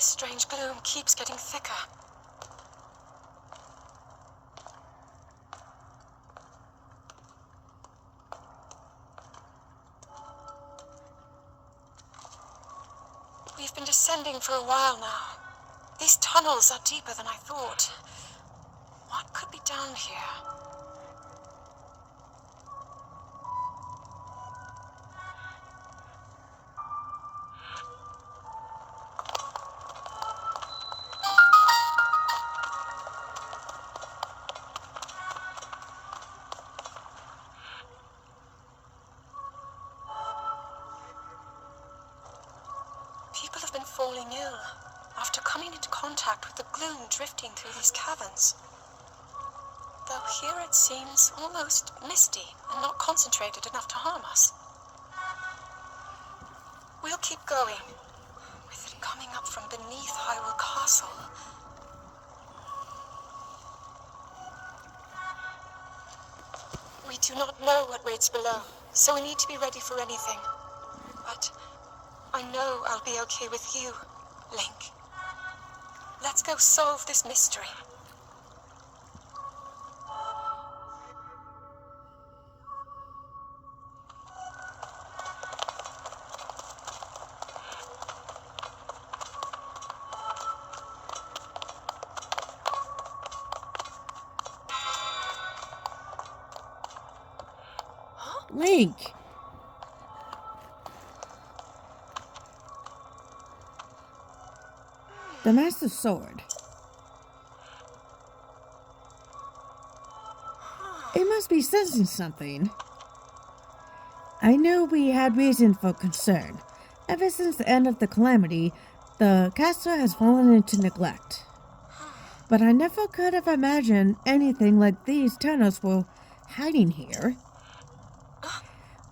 This strange gloom keeps getting thicker. We've been descending for a while now. These tunnels are deeper than I thought. What could be down here? People have been falling ill after coming into contact with the gloom drifting through these caverns. Though here it seems almost misty and not concentrated enough to harm us. We'll keep going, with it coming up from beneath Hyrule Castle. We do not know what waits below, so we need to be ready for anything. But I know I'll be okay with you, Link. Let's go solve this mystery. Link! The Master Sword. It must be sensing something. I know we had reason for concern. Ever since the end of the calamity, the castle has fallen into neglect. But I never could have imagined anything like these tunnels were hiding here.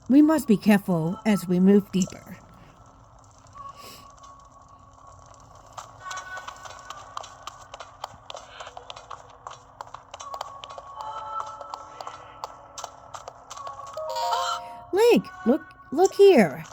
We must be careful as we move deeper. Link, look here.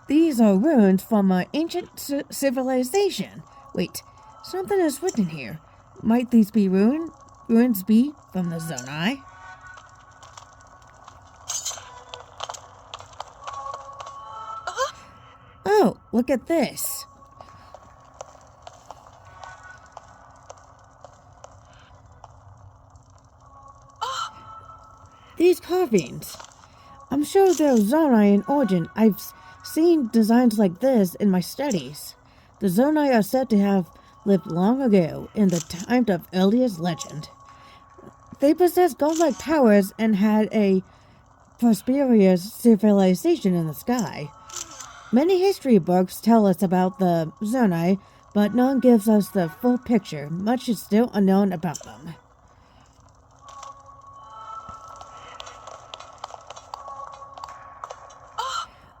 These are ruins from an ancient civilization. Wait, something is written here. Might these be ruins be from the Zonai? Oh, look at this. These carvings. I'm sure they're Zonai in origin. I've seen designs like this in my studies. The Zonai are said to have lived long ago in the time of earliest legend. They possessed godlike powers and had a prosperous civilization in the sky. Many history books tell us about the Zonai, but none gives us the full picture. Much is still unknown about them.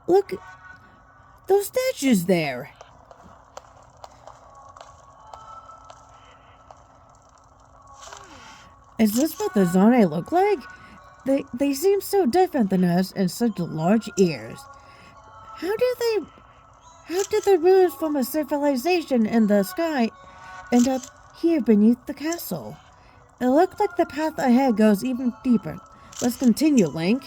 Look, those statues there. Is this what the Zonai look like? They seem so different than us and such large ears. How did the ruins from a civilization in the sky end up here beneath the castle? It looks like the path ahead goes even deeper. Let's continue, Link.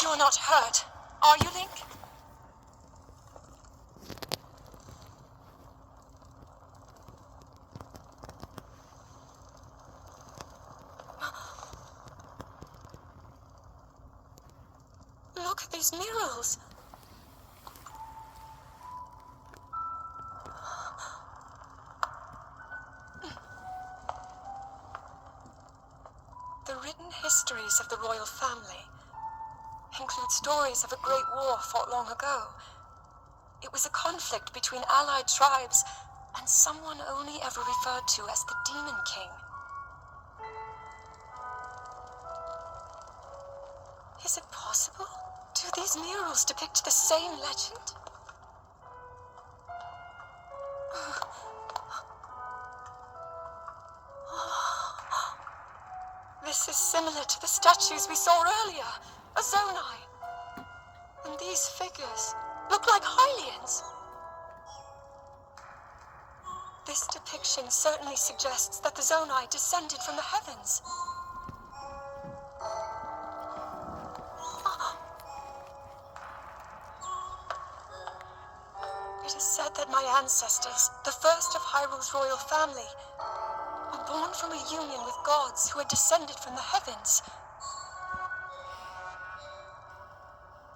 You're not hurt, are you, Link? Look at these murals. The written histories of the royal family include stories of a great war fought long ago. It was a conflict between allied tribes, and someone only ever referred to as the Demon King. Is it possible? Do these murals depict the same legend? This is similar to the statues we saw earlier, a Zonai. And these figures look like Hylians. This depiction certainly suggests that the Zonai descended from the heavens. It is said that my ancestors, the first of Hyrule's royal family, were born from a union with gods who had descended from the heavens.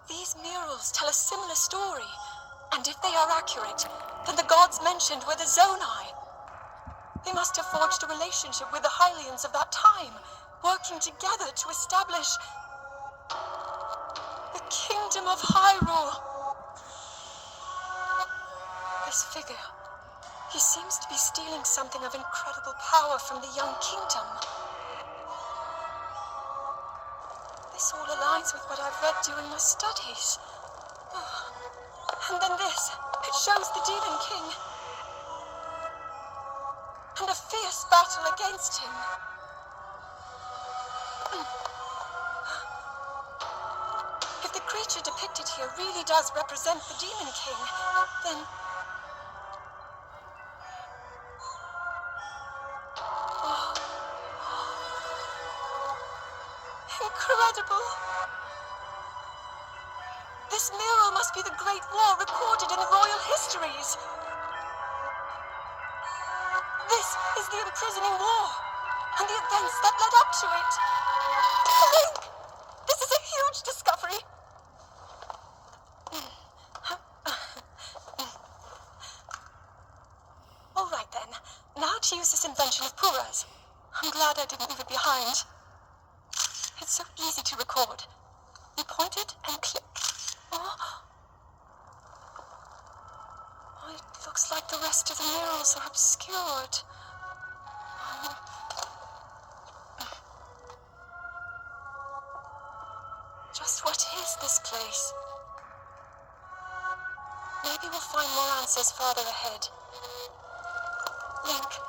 These murals tell a similar story, and if they are accurate, then the gods mentioned were the Zonai. They must have forged a relationship with the Hylians of that time, working together to establish the Kingdom of Hyrule. This figure, he seems to be stealing something of incredible power from the young kingdom. This all aligns with what I've read during my studies. And then this, it shows the Demon King. And a fierce battle against him. If the creature depicted here really does represent the Demon King, then... Incredible! This mural must be the Great War recorded in the royal histories. This is the imprisoning war, and the events that led up to it. Link! This is a huge discovery! All right then, now to use this invention of Pura's. I'm glad I didn't leave it behind. It's so easy to record. You point it and click. Oh, it looks like the rest of the murals are obscured. Just what is this place? Maybe we'll find more answers farther ahead. Link,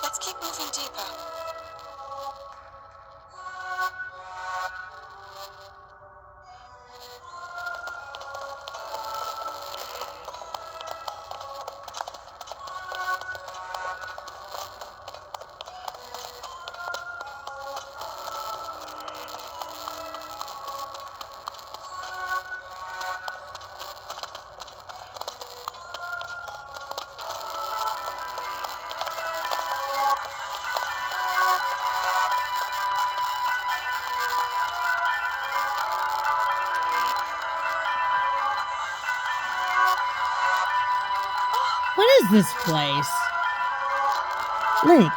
let's keep moving deeper. What is this place? Link.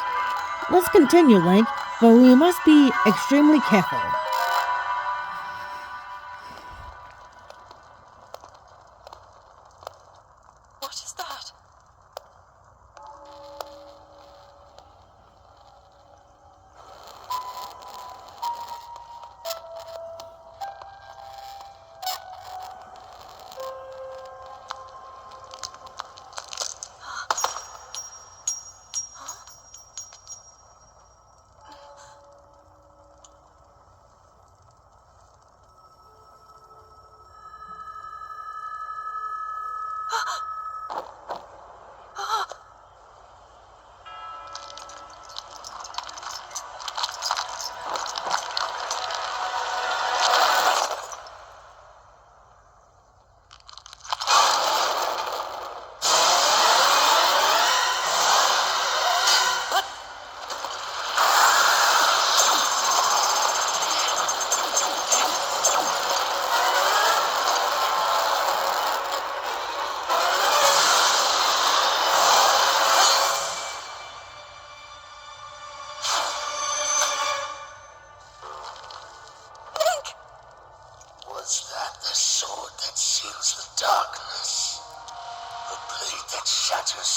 Let's continue, Link, but we must be extremely careful. What is that?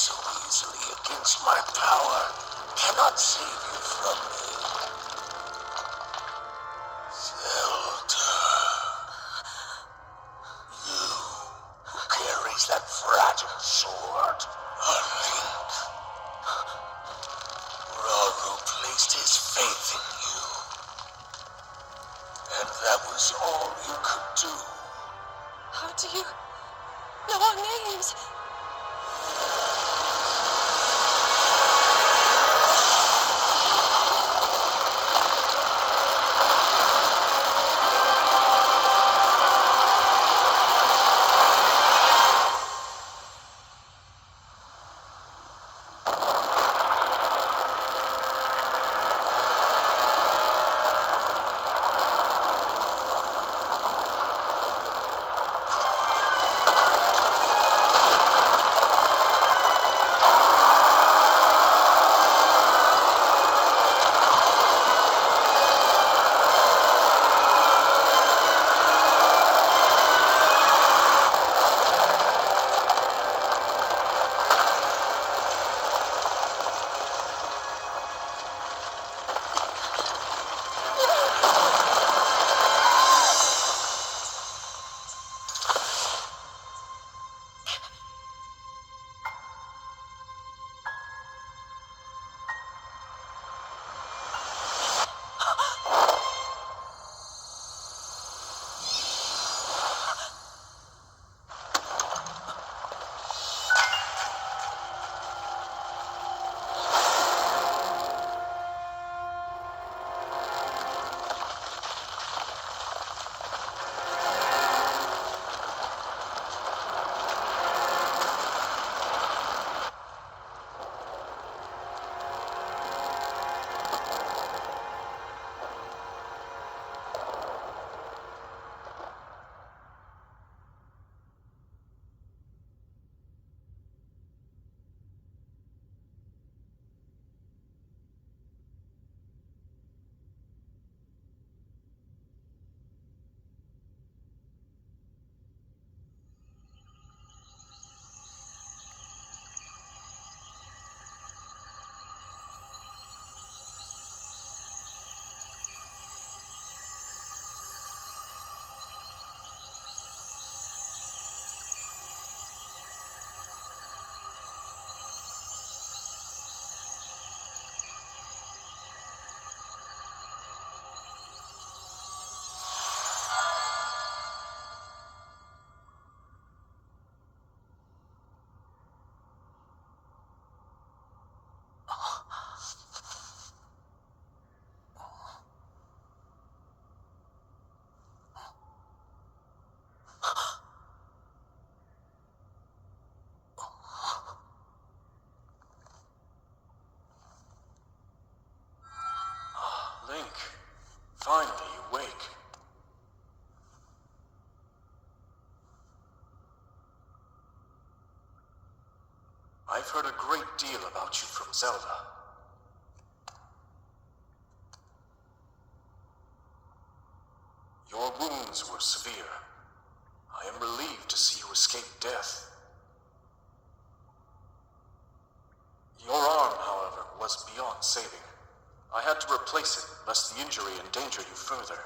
so easily against my power cannot save you from me. Zelda, you who carries that fragile sword, a link. Raru placed his faith in you, and that was all you could do. How do you know our names? Link, finally awake. I've heard a great deal about you from Zelda. Your wounds were severe. I am relieved to see you escape death. Your arm, however, was beyond saving. I had to replace it, lest the injury endanger you further.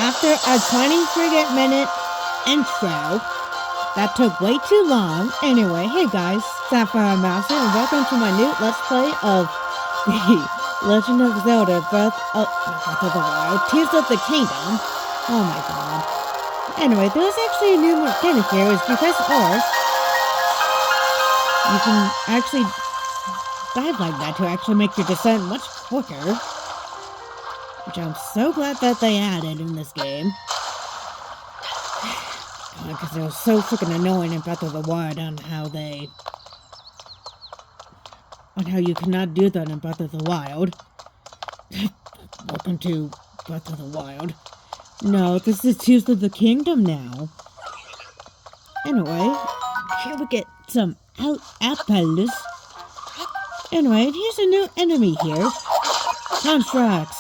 after a 20-minute intro that took way too long. Anyway, hey guys, Sapphire Mouse here, and welcome to my new Let's Play of the Legend of Zelda Breath of the Wild, Tears of the Kingdom. Oh my god. Anyway, there's actually a new mechanic here. Is you press R, you can actually dive like that to actually make your descent much quicker. Which I'm so glad that they added in this game. Because it was so freaking annoying in Breath of the Wild on how you cannot do that in Breath of the Wild. Welcome to Breath of the Wild. No, this is Tears of the Kingdom now. Anyway, here we get some apples. Anyway, here's a new enemy here. Contracts.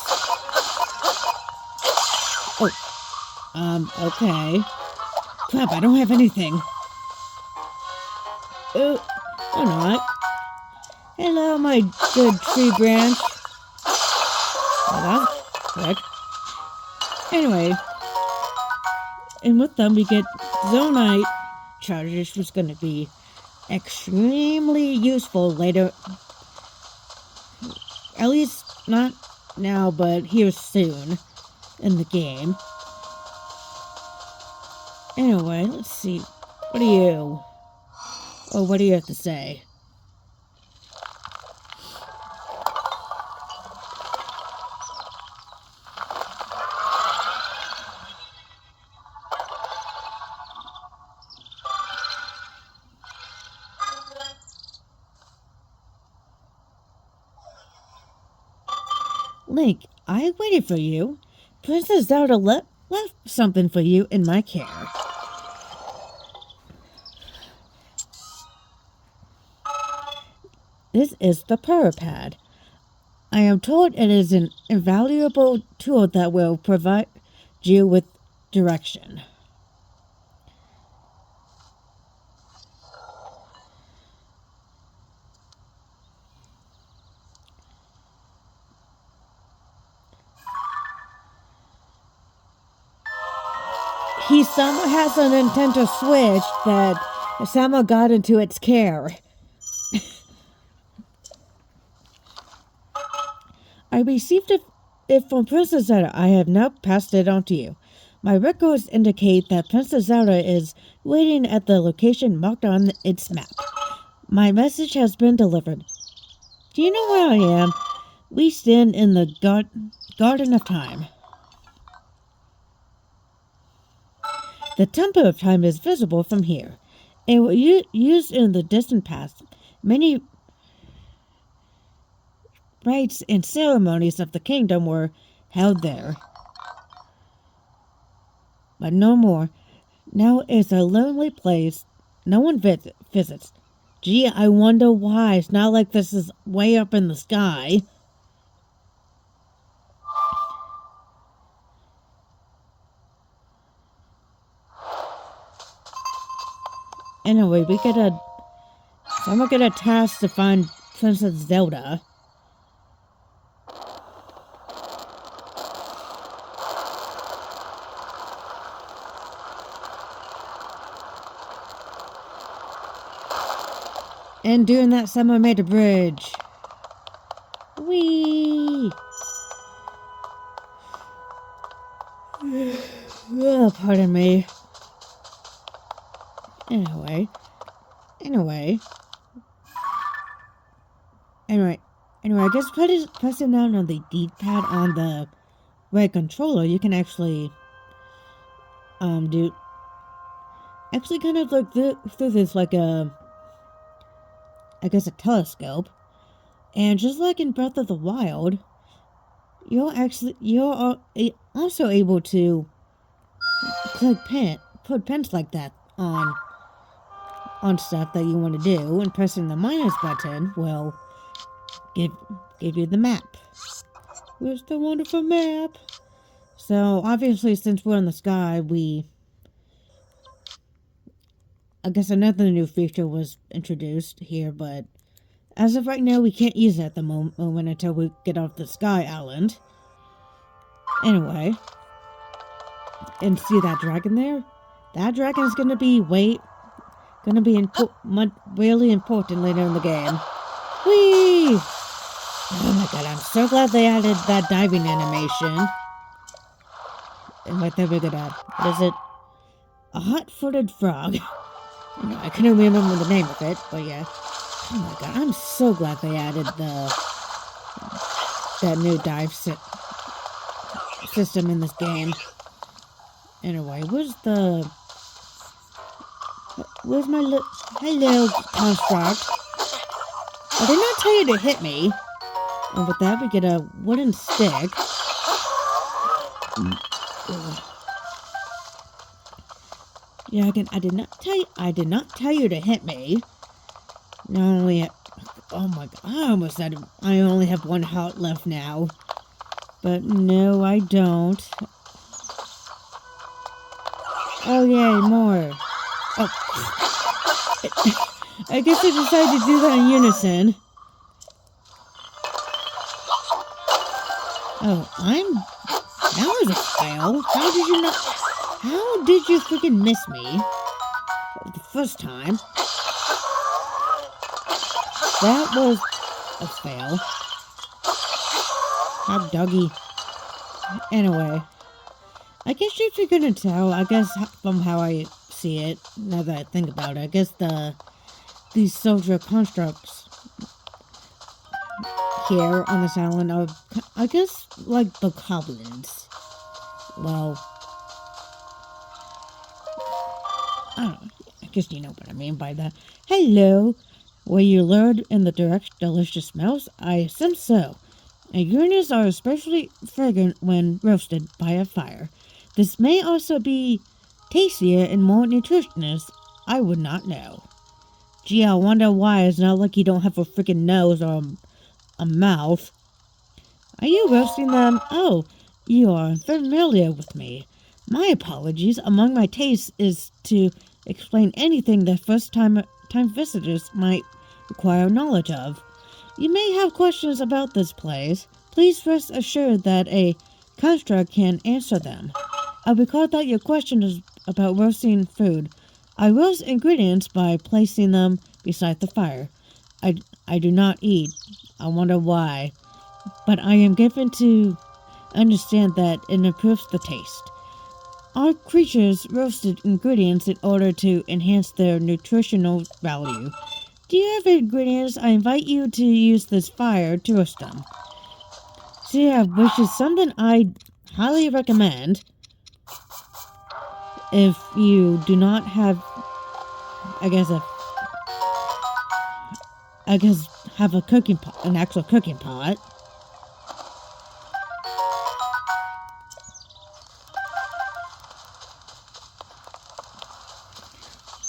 Okay. Crap, I don't have anything. Oh, or not. Hello, my good tree branch. Oh, that's quick. Anyway, and with them we get Zonite charges, which is going to be extremely useful later. At least not now, but here soon in the game. Anyway, let's see. What do you have to say? Link, I waited for you. Princess Zelda left something for you in my care. This is the Power Pad. I am told it is an invaluable tool that will provide you with direction. He somehow has a Nintendo Switch that somehow got into its care. I received it from Princess Zelda. I have now passed it on to you. My records indicate that Princess Zelda is waiting at the location marked on its map. My message has been delivered. Do you know where I am? We stand in the Garden of Time. The Temple of Time is visible from here. It was used in the distant past. Many rites and ceremonies of the kingdom were held there. But no more. Now it's a lonely place. No one visits. Gee, I wonder why. It's not like this is way up in the sky. Anyway, someone get a task to find Princess Zelda. And doing that, someone made a bridge. Whee! Oh, pardon me. Anyway, I guess pressing down on the D-pad on the right controller, you can actually, kind of look through this like a telescope. And just like in Breath of the Wild, you're also able to put pins like that on stuff that you want to do, and pressing the minus button will give you the map. Where's the wonderful map? So obviously, since we're in the sky, I guess another new feature was introduced here, but as of right now, we can't use it at the moment until we get off the Sky Island. Anyway, and see that dragon there? That dragon is gonna be really important later in the game. Whee! Oh my god, I'm so glad they added that diving animation. And what they figured out. What is it? A hot-footed frog. I couldn't remember the name of it, but yeah. Oh my god, I'm so glad they added that new dive system in this game. Anyway, where's my hello, construct? I did not tell you to hit me. And with that, we get a wooden stick. Yeah, again, I did not tell you to hit me. Not only, oh my god, I almost said I only have one heart left now. But no, I don't. Oh yay, more. Oh. I guess I decided to do that in unison. Oh, that was a fail. How did you freaking miss me? The first time. That was a fail. Hot doggy. Anyway. I guess if you're gonna tell, I guess from how I see it, now that I think about it, I guess these soldier constructs here on this island are, I guess, like the goblins. Well, I don't know. I guess you know what I mean by that. Hello! Were you lured in the delicious smells? I assume so. Ingredients are especially fragrant when roasted by a fire. This may also be tastier and more nutritious. I would not know. Gee, I wonder why. It's not like you don't have a freaking nose or a mouth. Are you roasting them? Oh, you are familiar with me. My apologies. Among my tastes is to explain anything that first-time visitors might require knowledge of. You may have questions about this place. Please rest assured that a construct can answer them. I recall that your question is about roasting food. I roast ingredients by placing them beside the fire. I do not eat. I wonder why. But I am given to understand that it improves the taste. Our creatures roasted ingredients in order to enhance their nutritional value. Do you have ingredients? I invite you to use this fire to roast them. So yeah, which is something I highly recommend. If you do not have, have a cooking pot, an actual cooking pot.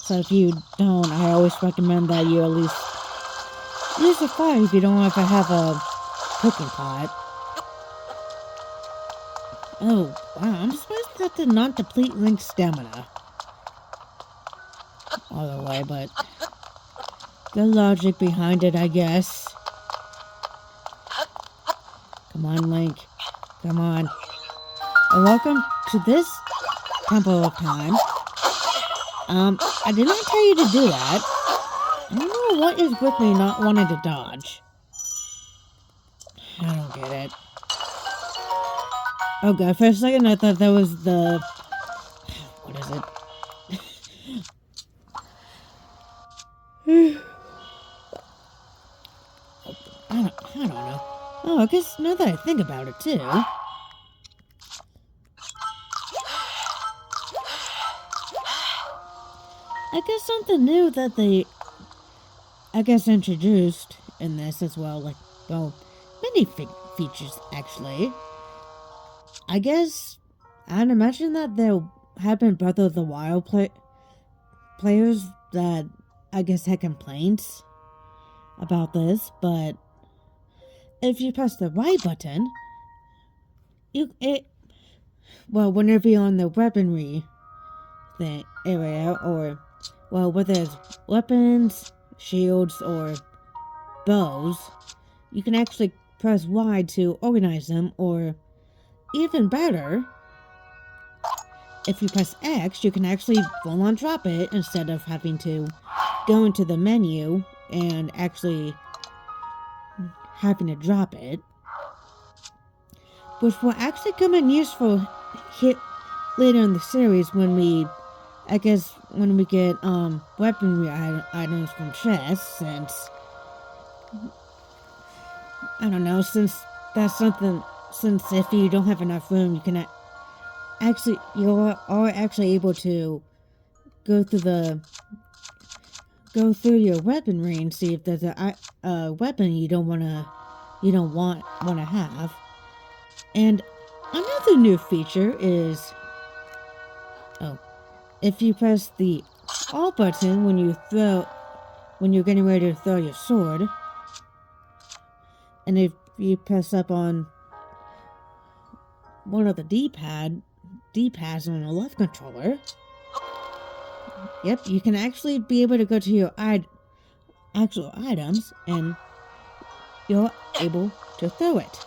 So if you don't, I always recommend that you at least use a fire if you don't want to have a cooking pot. Oh, wow, I'm surprised that did not deplete Link's stamina all the way, but the logic behind it, I guess. Come on, Link. Come on. And welcome to this Temple of Time. I did not tell you to do that. I don't know what is with me not wanting to dodge. I don't get it. Oh god, for a second I thought that was the... What is it? I don't know. Oh, I guess now that I think about it too. I guess something new that they, introduced in this as well, like, well, many features, actually. I guess, I'd imagine that there have been Breath of the Wild players that, had complaints about this, but if you press the right button, whenever you're on the weaponry area, or, well, whether it's weapons, shields, or bows, you can actually press Y to organize them, or even better, if you press X, you can actually full on drop it instead of having to go into the menu and actually having to drop it. Which will actually come in useful hit later in the series when we, I guess, when we get weaponry items from chests, since I don't know, since that's something, since if you don't have enough room, you can actually, you are actually able to go through your weaponry and see if there's a weapon you don't want to have. And another new feature is, if you press the R button when you're getting ready to throw your sword, and if you press up on one of the D-pads on the left controller, yep, you can actually be able to go to your actual items, and you're able to throw it.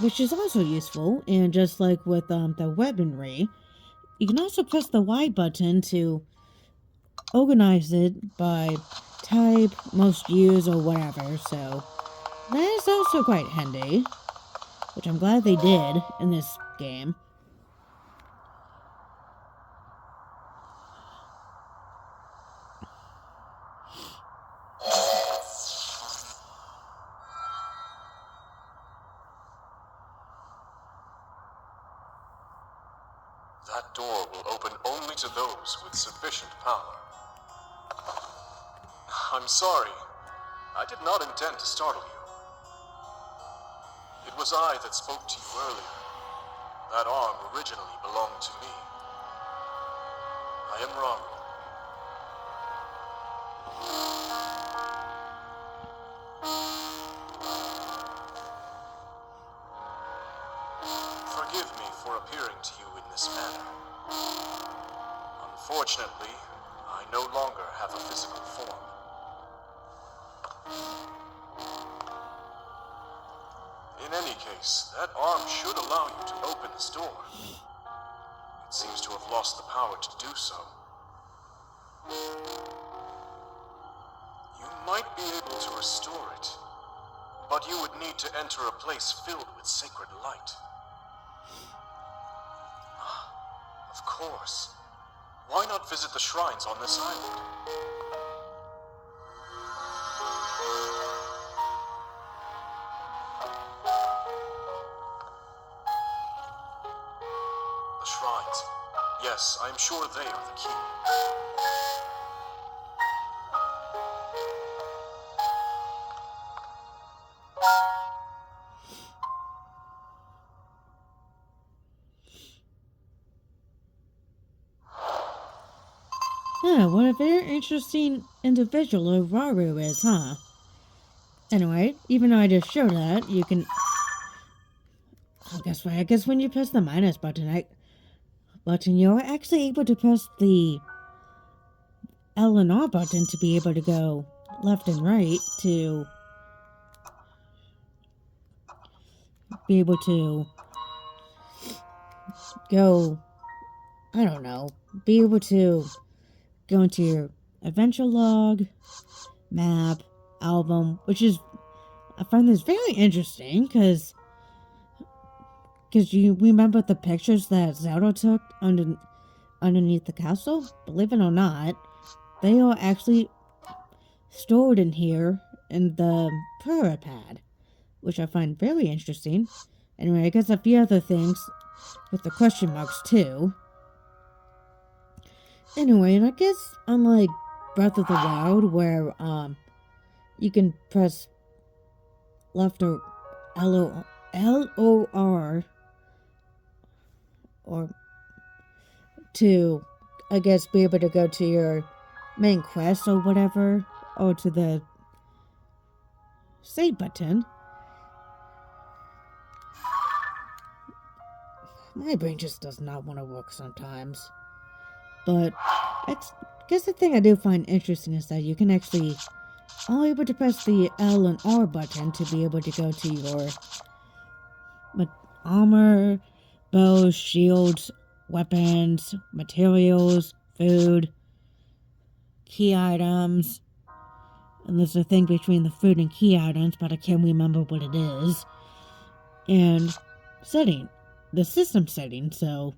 Which is also useful, and just like with the weaponry, you can also press the Y button to organize it by type, most used, or whatever, so that is also quite handy, which I'm glad they did in this game. That door will open only to those with sufficient power. I'm sorry. I did not intend to startle you. It was I that spoke to you earlier. That arm originally belonged to me. I am Raru. Forgive me for appearing to you in this manner. Unfortunately, I no longer have a physical form. In any case, that arm should allow you to open this door. It seems to have lost the power to do so. You might be able to restore it, but you would need to enter a place filled with sacred light. Of course. Why not visit the shrines on this island? The shrines. Yes, I am sure they are the key. Yeah, what a very interesting individual Raru is, huh? Anyway, even though I just showed that, you can... Oh, guess what? I guess when you press the minus button, you're actually able to press the L and R button to be able to go left and right to be able to go, I don't know, be able to go into your adventure log, map, album, which is, I find this very interesting, because you remember the pictures that Zelda took underneath the castle? Believe it or not, they are actually stored in here in the prayer pad, which I find very interesting. Anyway, I guess a few other things with the question marks too. Anyway, and I guess unlike Breath of the Wild, where you can press left or L-O-R or to, I guess, be able to go to your main quest or whatever, or to the save button. My brain just does not want to work sometimes. But I guess the thing I do find interesting is that you can actually are able to press the L and R button to be able to go to your armor, bows, shields, weapons, materials, food, key items. And there's a thing between the food and key items, but I can't remember what it is. And setting. The system setting, so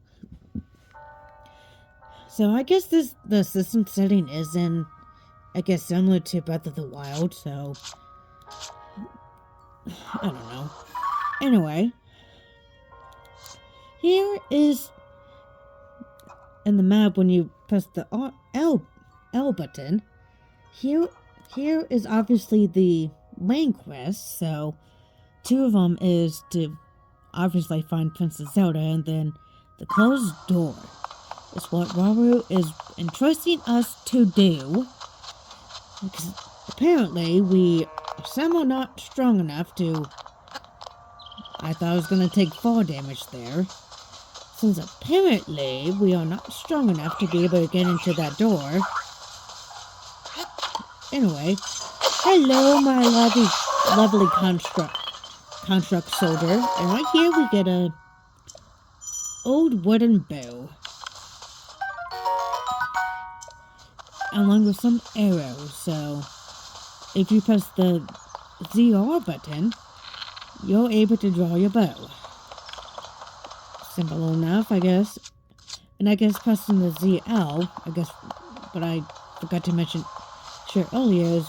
I guess the system setting is I guess similar to Breath of the Wild, so I don't know. Anyway, here is in the map when you press the L button. Here is obviously the main quest, so 2 of them is to obviously find Princess Zelda, and then the closed door is what Waru is entrusting us to do. Because apparently we are somehow not strong enough to... I thought I was going to take fall damage there. Since apparently we are not strong enough to be able to get into that door. Anyway, hello my lovely construct soldier. And right here we get a old wooden bow. Along with some arrows, so if you press the ZR button, you're able to draw your bow. Simple enough, I guess. And I guess pressing the ZL, I guess, but I forgot to mention earlier, is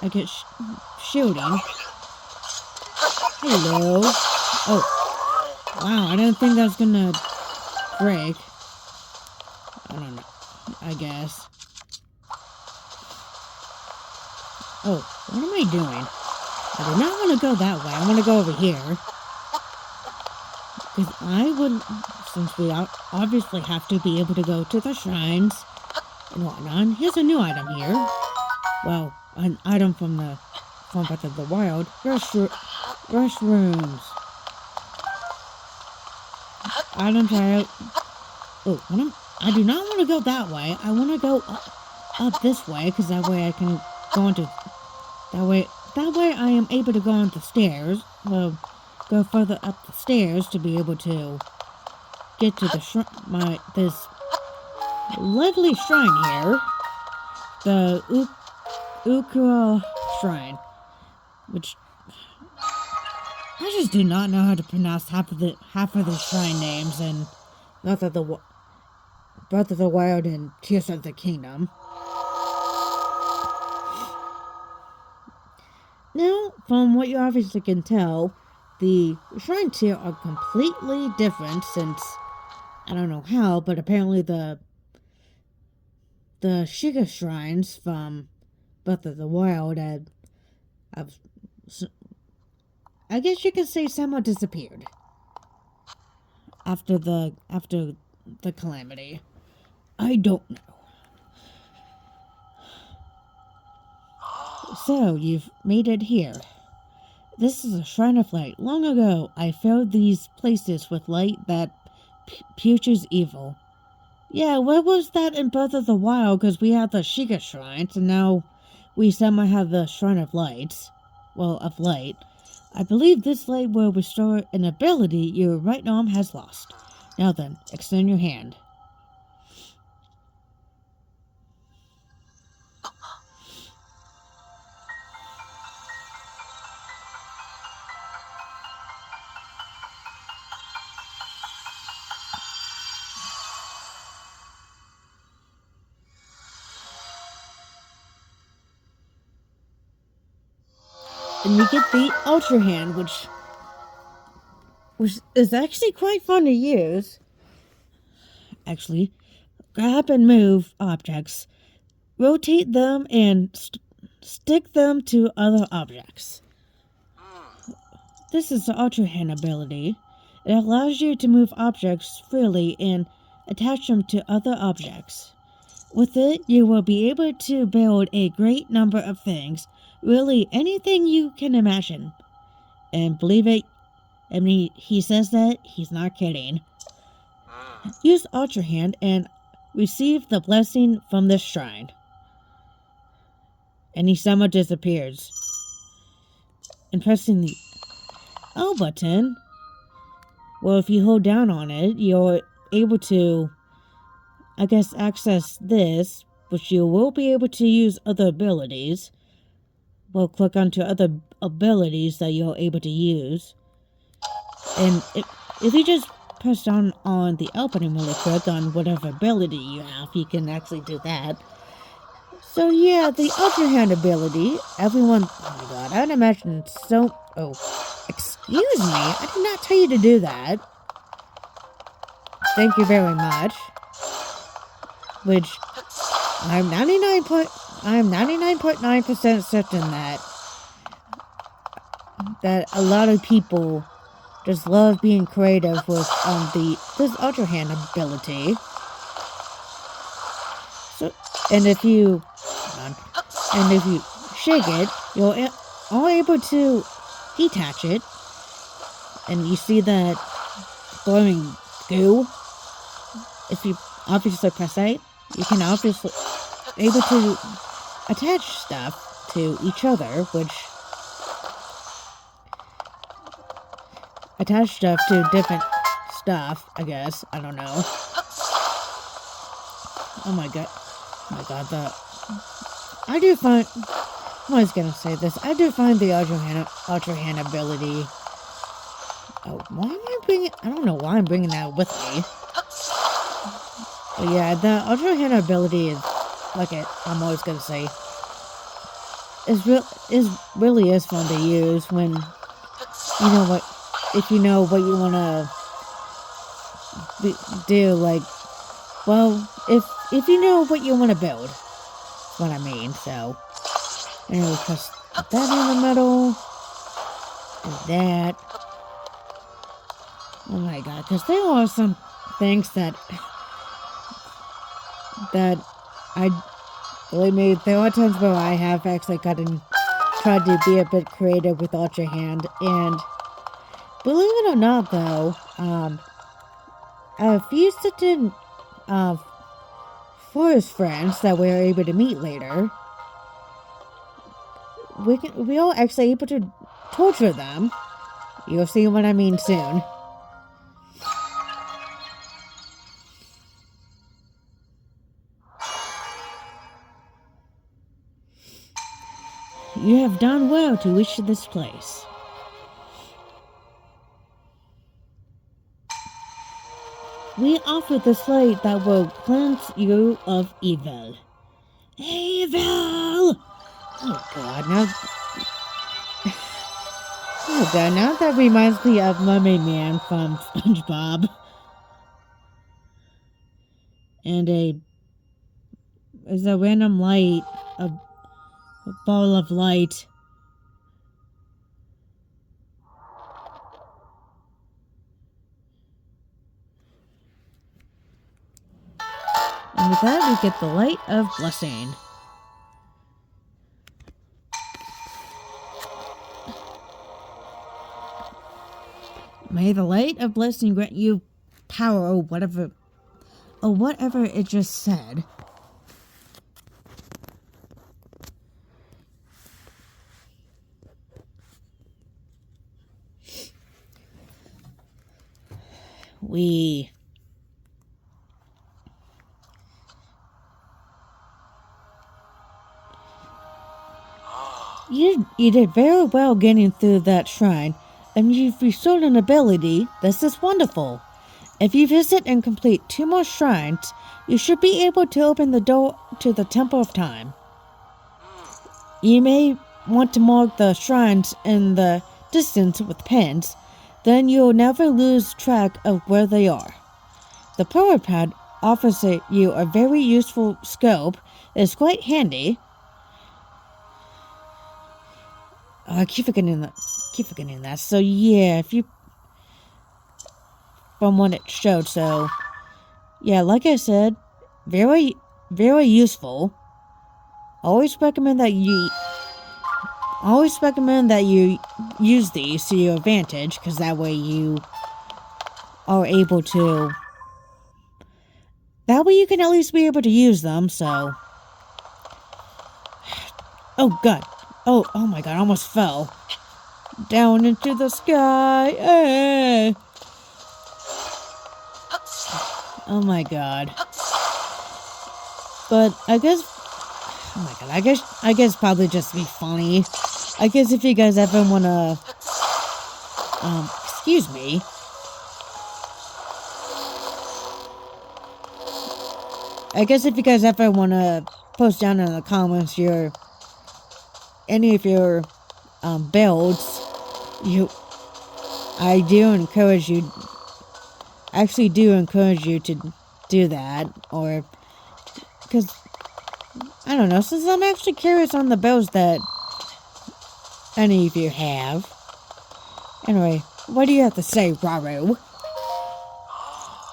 I get shielding. Hello. Oh. Wow, I didn't think that was gonna break. I don't know. I guess. Oh, what am I doing? I do not want to go that way. I want to go over here. Because I would, since we obviously have to be able to go to the shrines and whatnot. Here's a new item here. Well, an item from Breath of the Wild. Mushrooms. Items are... Oh, I do not want to go that way. I want to go up this way, because that way I can go into... That way I am able to go on the stairs. Well, go further up the stairs to be able to get to this lovely shrine here. The Ukura Shrine. Which... I just do not know how to pronounce half of the shrine names in Breath of the Wild and Tears of the Kingdom. Now, from what you obviously can tell, the shrines here are completely different since, I don't know how, but apparently the Shiga shrines from Breath of the Wild have I guess you could say somewhat disappeared after the calamity. I don't know. So, you've made it here. This is a shrine of light. Long ago, I filled these places with light that putures evil. Yeah, where was that in Breath of the Wild? Because we had the Shiga shrines, and now we somehow have the Shrine of Lights. Well, of light. I believe this light will restore an ability your right arm has lost. Now then, extend your hand. And we get the Ultra Hand, which is actually quite fun to use. Actually, grab and move objects, rotate them, and stick them to other objects. This is the Ultra Hand ability. It allows you to move objects freely and attach them to other objects. With it, you will be able to build a great number of things. Really, anything you can imagine. And believe it, I mean, he says that, he's not kidding. Use Ultra Hand and receive the blessing from this shrine. And he somehow disappears. And pressing the L button, well, if you hold down on it, you're able to, I guess, access this, which you will be able to use other abilities. Well, click onto other abilities that you're able to use. And if you just press down on the L button really quick on whatever ability you have, you can actually do that. So yeah, the Ultra Hand ability, everyone, oh my god, I'd imagine so, oh, excuse me, I did not tell you to do that. Thank you very much. Which, I'm 99.9% certain that a lot of people just love being creative with this Ultra Hand ability. So, and if you shake it, you're all able to detach it, and you see that glowing goo. If you obviously press A, you can obviously able to attach stuff to each other, which attach stuff to different stuff, I guess. I don't know. Oh my god, I do find, I was gonna say this, I do find the Ultra Hand ability, oh, why am I bringing, I don't know why I'm bringing that with me. But yeah, the Ultra Hand ability is, I'm always gonna say, really is fun to use when, you know what, if you know what you wanna do, like, well, if you know what you want to build, that's what I mean, so, and we'll press that in the middle, and that, oh my god, because there are some things that believe me, there are times where I have actually tried to be a bit creative with Ultra Hand, and believe it or not, though, a few certain, forest friends that we are able to meet later, we are actually able to torture them. You'll see what I mean soon. You have done well to reach this place. We offer this light that will cleanse you of evil. Evil! Oh god, now that reminds me of Mermaid Man from SpongeBob. And there's a random light, a ball of light. And with that, we get the light of blessing. May the light of blessing grant you power, or whatever it just said. You did very well getting through that shrine, and you've restored an ability. This is wonderful. If you visit and complete 2 more shrines, you should be able to open the door to the Temple of Time. You may want to mark the shrines in the distance with pins, then you'll never lose track of where they are. The power pad offers you a very useful scope. It's quite handy. I keep forgetting that. So yeah, from what it showed, so yeah, like I said, very, very useful. Always recommend that you use these to your advantage, because that way you are able to. That way you can at least be able to use them. So, oh god. Oh my god, I almost fell down into the sky. Oh my god. But I guess, oh my god, I guess probably just to be funny. I guess if you guys ever wanna, excuse me. I guess if you guys ever wanna post down in the comments any of your, builds, I do encourage you, actually do encourage you to do that, or, because, I don't know, since I'm actually curious on the builds that any of you have. Anyway, what do you have to say, Raru?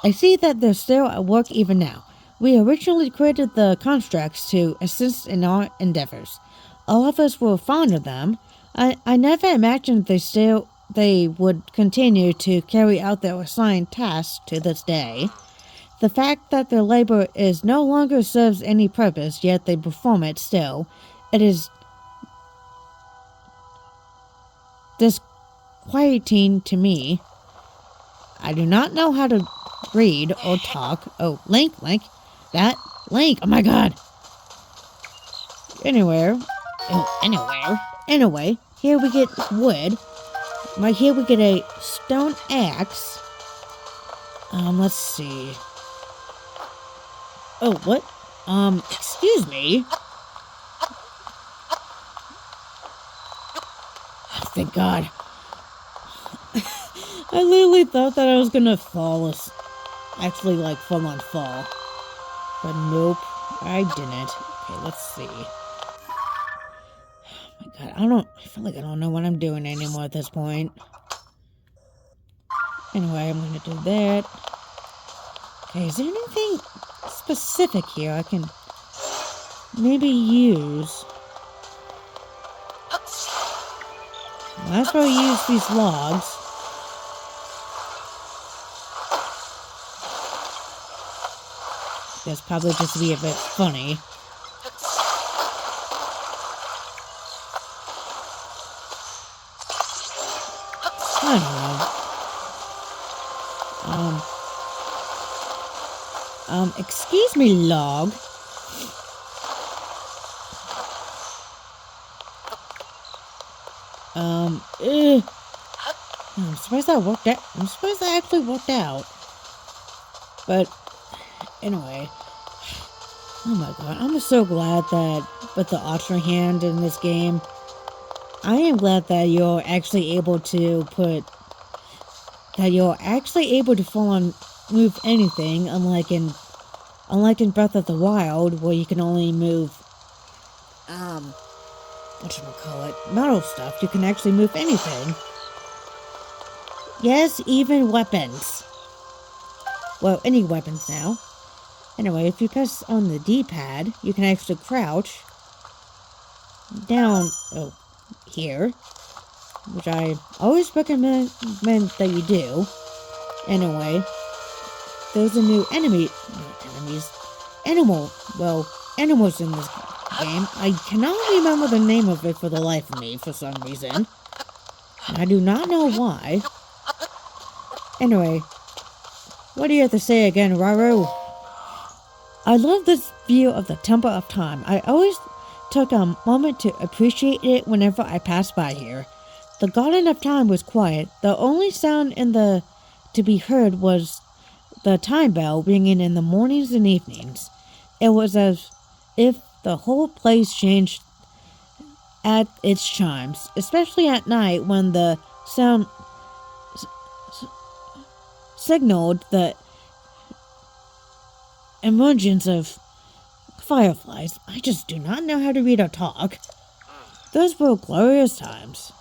I see that they're still at work even now. We originally created the constructs to assist in our endeavors. All of us were fond of them. I never imagined they would continue to carry out their assigned tasks to this day. The fact that their labor is no longer serves any purpose, yet they perform it still. It is disquieting to me. I do not know how to read or talk. Oh, Link, that Link. Oh my god. Anyway, here we get wood. Right here we get a stone axe. Let's see. Oh, what? Excuse me. Oh, thank God. I literally thought that I was gonna fall. Actually, like, full on fall. But nope, I didn't. Okay, let's see. Oh my god, I feel like I don't know what I'm doing anymore at this point. Anyway, I'm gonna do that. Okay, is there anything specific here I can maybe use? Well, that's where I use these logs. That's probably just to be a bit funny. I don't know. Excuse me, log. I'm surprised that worked out. I'm surprised that actually worked out. But, anyway. Oh my god, I'm so glad that with the Ultra Hand in this game, I am glad that you're actually able to full on move anything, unlike in Breath of the Wild, where you can only move, whatchamacallit, metal stuff. You can actually move anything. Yes, even weapons. Well, any weapons now. Anyway, if you press on the D-pad, you can actually crouch down, here, which I always recommend that you do. Anyway, there's a new animals in this game. I cannot remember the name of it for the life of me for some reason. And I do not know why. Anyway, what do you have to say again, Raru? I love this view of the Temple of Time. I always took a moment to appreciate it whenever I passed by here. The Garden of Time was quiet. The only sound to be heard was the time bell ringing in the mornings and evenings. It was as if the whole place changed at its chimes, especially at night when the sound signaled the emergence of fireflies. I just do not know how to read or talk. Those were glorious times.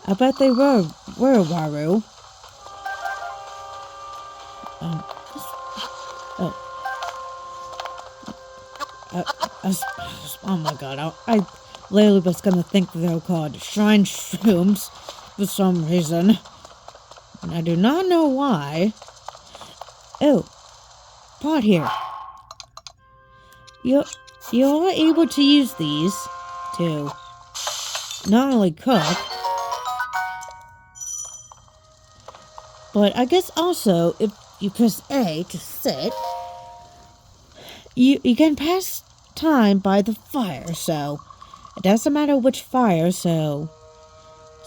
I bet they were Waru. Oh my god, I literally was gonna think they were called shrine shrooms for some reason. And I do not know why. Oh, pot here. You're able to use these to not only cook, but I guess also you press A to sit. You can pass time by the fire, so it doesn't matter which fire, so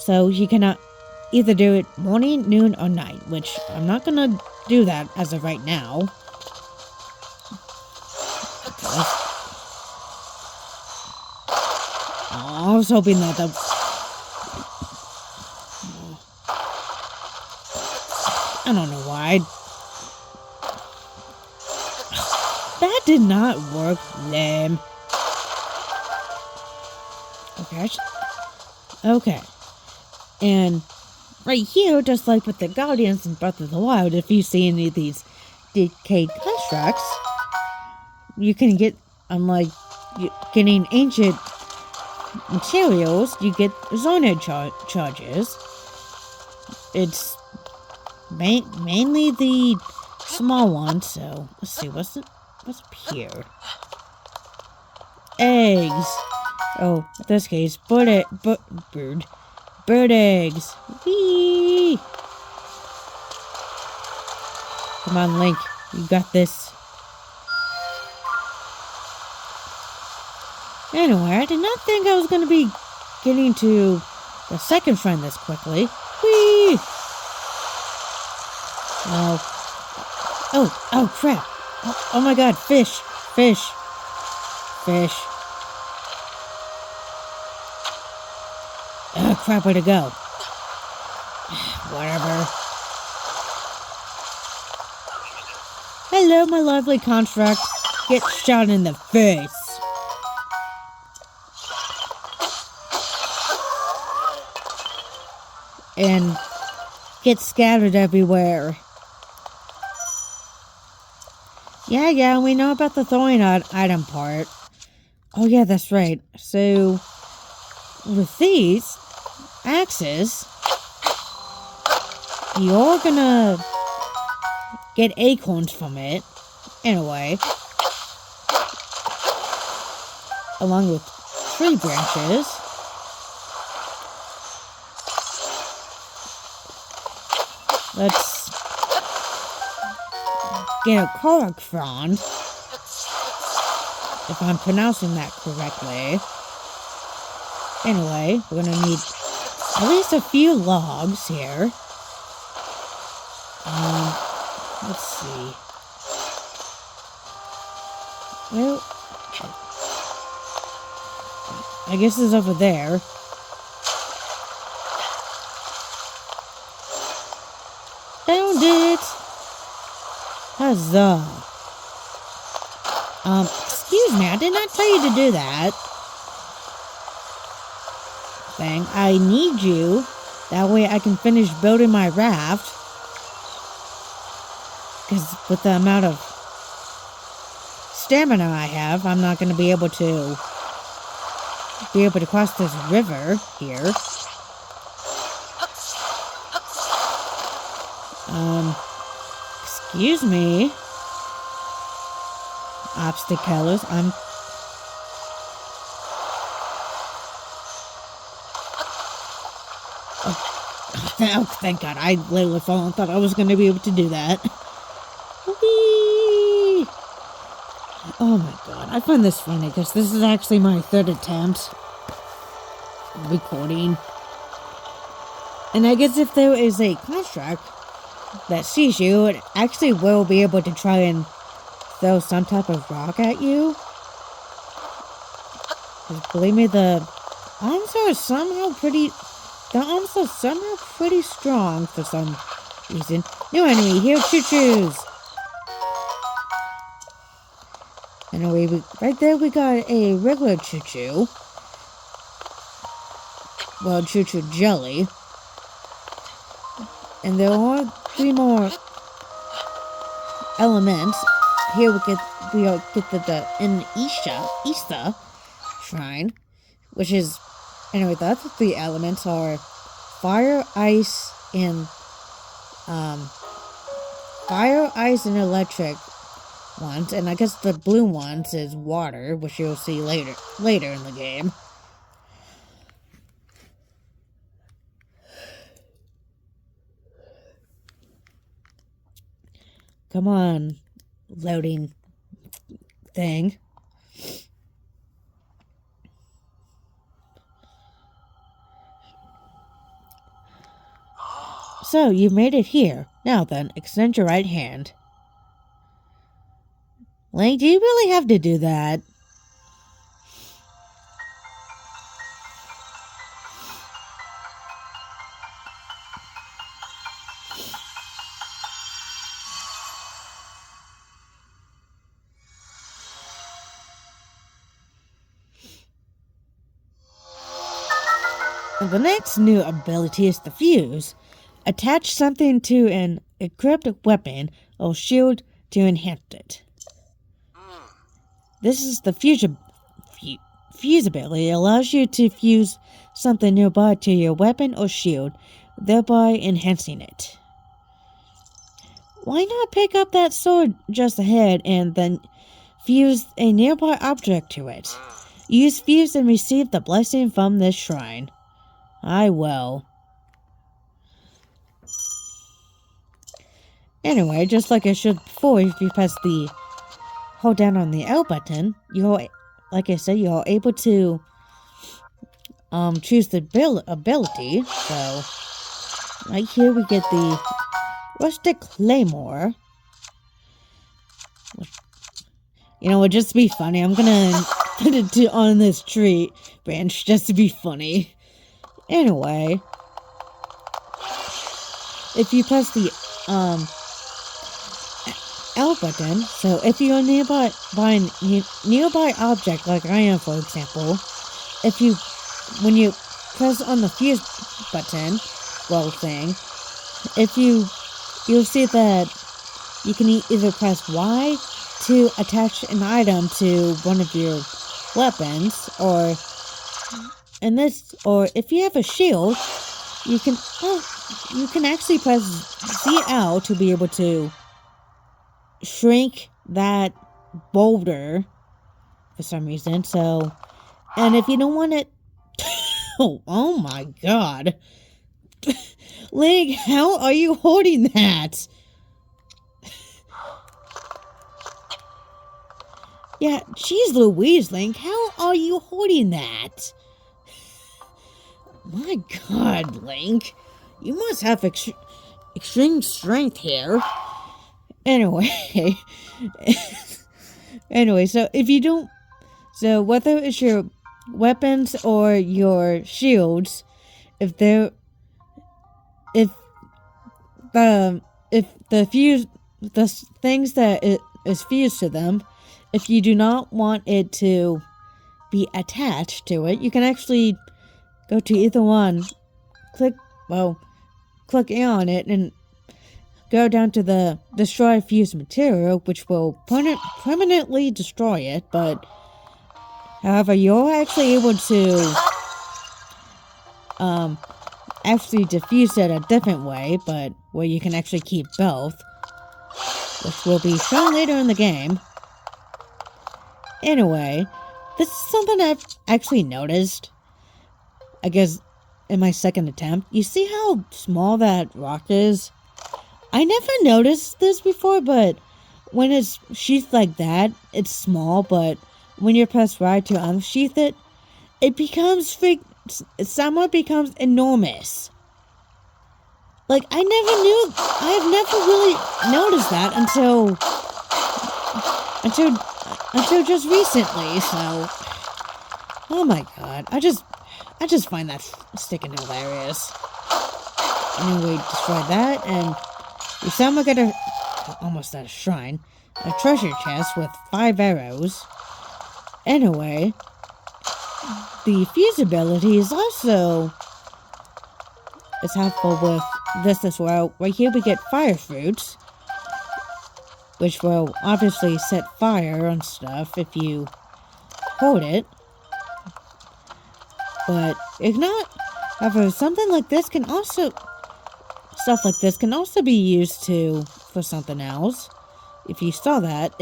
you cannot either do it morning, noon, or night, which I'm not gonna do that as of right now. I was hoping that I don't know why. That did not work, lame. Okay. And right here, just like with the Guardians in Breath of the Wild, if you see any of these decayed constructs, you can get, unlike getting ancient materials, you get Zoned charges. It's mainly the small ones, so let's see, what's up here? Eggs. Oh, in this case, bird eggs. Whee! Come on, Link, you got this. Anyway, I did not think I was going to be getting to the second friend this quickly. Whee! Oh, crap. Oh my god, fish. Oh, crap, where to go? Whatever. Hello, my lovely construct. Get shot in the face. And get scattered everywhere. Yeah, we know about the throwing item part. Oh yeah, that's right. So, with these axes, you're gonna get acorns from it, in a way. Along with tree branches. Let's get a korok frond, if I'm pronouncing that correctly. Anyway, we're gonna need at least a few logs here. Let's see. Well, I guess it's over there. Found it! Huzzah! Excuse me, I did not tell you to do that. Thing. I need you. That way I can finish building my raft. Because with the amount of stamina I have, I'm not going to be able to cross this river here. Excuse me. Obstacles. Oh, thank God. I literally thought I was going to be able to do that. Whee! Oh my God. I find this funny because this is actually my third attempt recording. And I guess if there is a construct that sees you, it actually will be able to try and throw some type of rock at you. Because believe me, the arms are somehow pretty strong for some reason. New enemy, here, choo-choos! Anyway, right there we got a regular choo-choo. Well, choo-choo jelly. And there are 3 more elements. Here we get the Ishta shrine, which is, anyway, the other 3 elements are fire, ice, and electric ones, and I guess the blue ones is water, which you'll see later in the game. Come on, loading thing. So, you made it here. Now then, extend your right hand. Link, do you really have to do that? And the next new ability is the fuse. Attach something to an equipped weapon or shield to enhance it. This is the fuse ability. It allows you to fuse something nearby to your weapon or shield, thereby enhancing it. Why not pick up that sword just ahead and then fuse a nearby object to it? Use fuse and receive the blessing from this shrine. I will. Anyway, just like I showed before, if you press the hold down on the L button, you're, like I said, you're able to choose the ability. So right here we get the rustic claymore. You know what, just to be funny, I'm gonna put it on this tree branch just to be funny. Anyway, if you press the L button, so if you're nearby object, like I am for example, when you press on the fuse button, you'll see that you can either press Y to attach an item to one of your weapons, or if you have a shield, you can actually press ZL to be able to shrink that boulder for some reason. So, and if you don't want it, oh my god, Link, how are you holding that? Yeah, geez Louise, Link, how are you holding that? My god, Link, you must have extreme strength here. Anyway, so whether it's your weapons or your shields, if the things that it is fused to them, if you do not want it to be attached to it, you can actually go to either one, click A on it, and go down to the destroy fused material, which will permanently destroy it. But however, you're actually able to actually defuse it a different way, but where you can actually keep both, which will be shown later in the game. Anyway, this is something I've actually noticed, I guess, in my second attempt. You see how small that rock is? I never noticed this before, but when it's sheathed like that, it's small, but when you press Y to unsheath it, it somewhat becomes enormous. Like, I have never really noticed that until just recently, so, oh my god, I just find that sticking hilarious. Anyway, destroy that, and we somehow get almost at a shrine, a treasure chest with 5 arrows. Anyway, the fuse ability is helpful with this as well. Right here we get fire fruits, which will obviously set fire on stuff if you hold it. But if not, however, stuff like this can also be used for something else. If you saw that,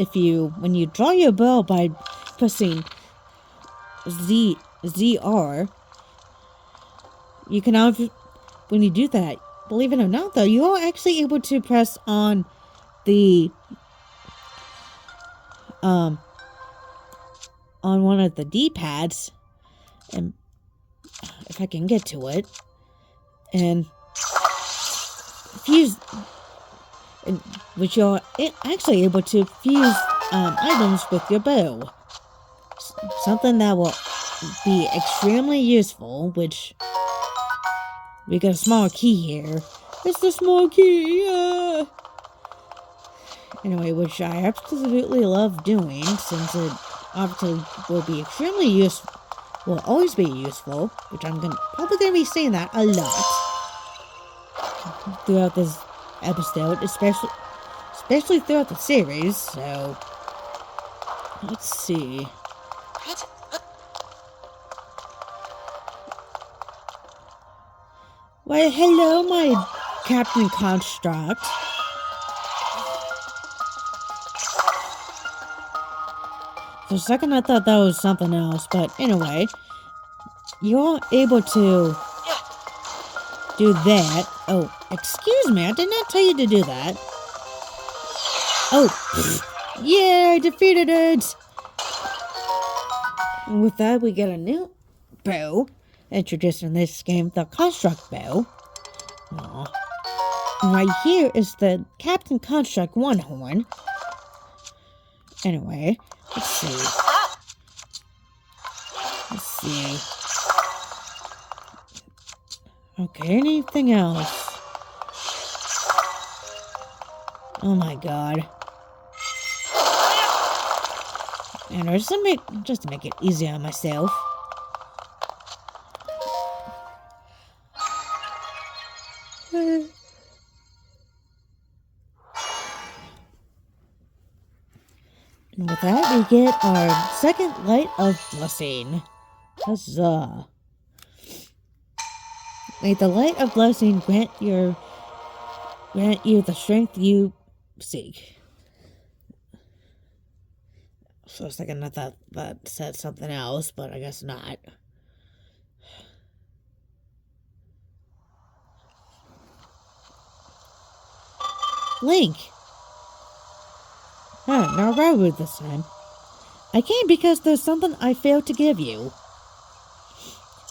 when you draw your bow by pressing ZR, you can when you do that, believe it or not though, you are actually able to press on the on one of the D-pads, and if I can get to it, and fuse, and which you're actually able to fuse items with your bow. Something that will be extremely useful, which we got a small key here. It's the small key, Anyway, which I absolutely love doing, since it obviously will be extremely useful, will always be useful, which I'm probably gonna be saying that a lot throughout this episode, especially throughout the series. So let's see. Why, hello, my Captain Construct. For a second, I thought that was something else, but anyway, you're able to do that. Oh, excuse me, I did not tell you to do that. Oh, yeah, I defeated it! And with that, we get a new bow introduced in this game, the Construct Bow. Aww. And right here is the Captain Construct One Horn. Anyway, let's see. Okay, anything else? Oh my god. And just to make it easy on myself. And with that, we get our second Light of Blessing. Huzzah. May the Light of Blessing grant you the strength you seek. For a second, I thought that said something else, but I guess not. Link! Not Railroad this time. I came because there's something I failed to give you.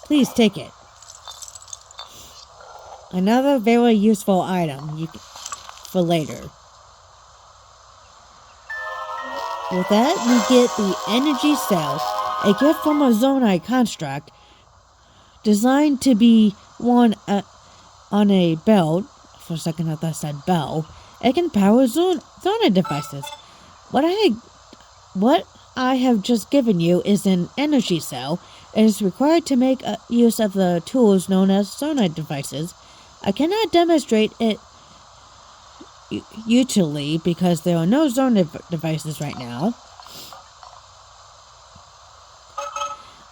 Please take it. Another very useful item for later. With that, we get the Energy Cell, a gift from a Zonai construct designed to be worn on a belt. For a second, I thought I said bell. It can power Zonai devices. What I have just given you is an energy cell. It is required to make use of the tools known as Zonai devices. I cannot demonstrate it utilely because there are no Zonai devices right now.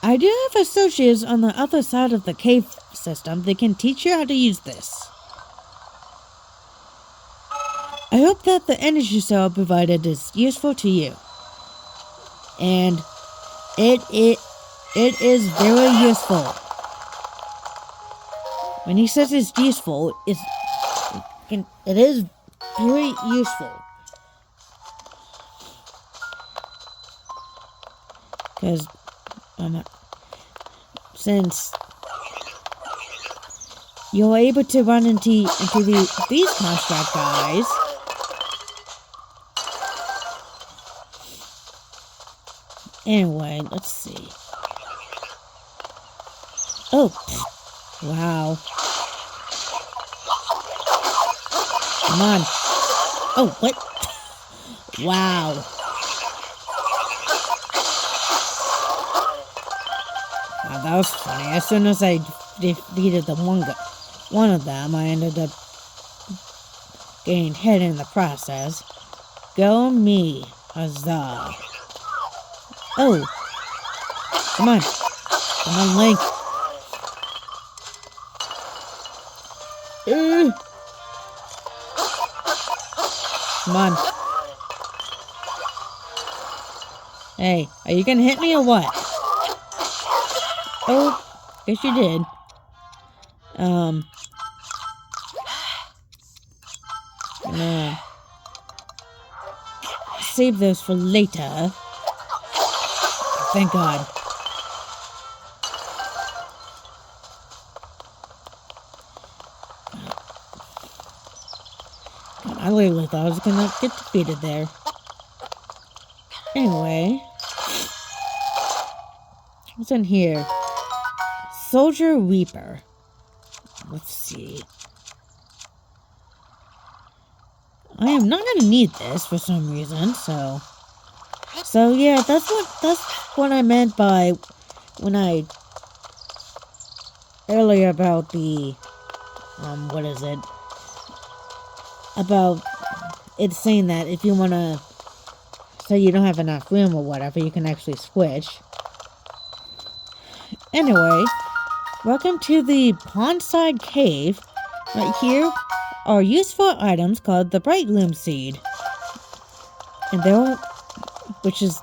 I do have associates on the other side of the cave system that can teach you how to use this. I hope that the energy cell provided is useful to you. And it is very useful. When he says it's useful, it is very useful. Because since you're able to run into these construct guys. Anyway, let's see. Oh, wow. Come on. Oh, what? Wow. Wow, that was funny. As soon as I defeated one of them, I ended up getting hit in the process. Go me. Huzzah. Oh. Come on. Come on, Link. Come on. Hey, are you gonna hit me or what? Oh, guess you did. save those for later. Thank God. I literally thought I was gonna get defeated there. Anyway. What's in here? Soldier Reaper. Let's see. I am not gonna need this for some reason, so yeah, that's what I meant by when I earlier about the what is it? About it saying that if you wanna say you don't have enough room or whatever, you can actually switch. Anyway, welcome to the Pondside Cave. Right here are useful items called the Bright Loom Seed. And which is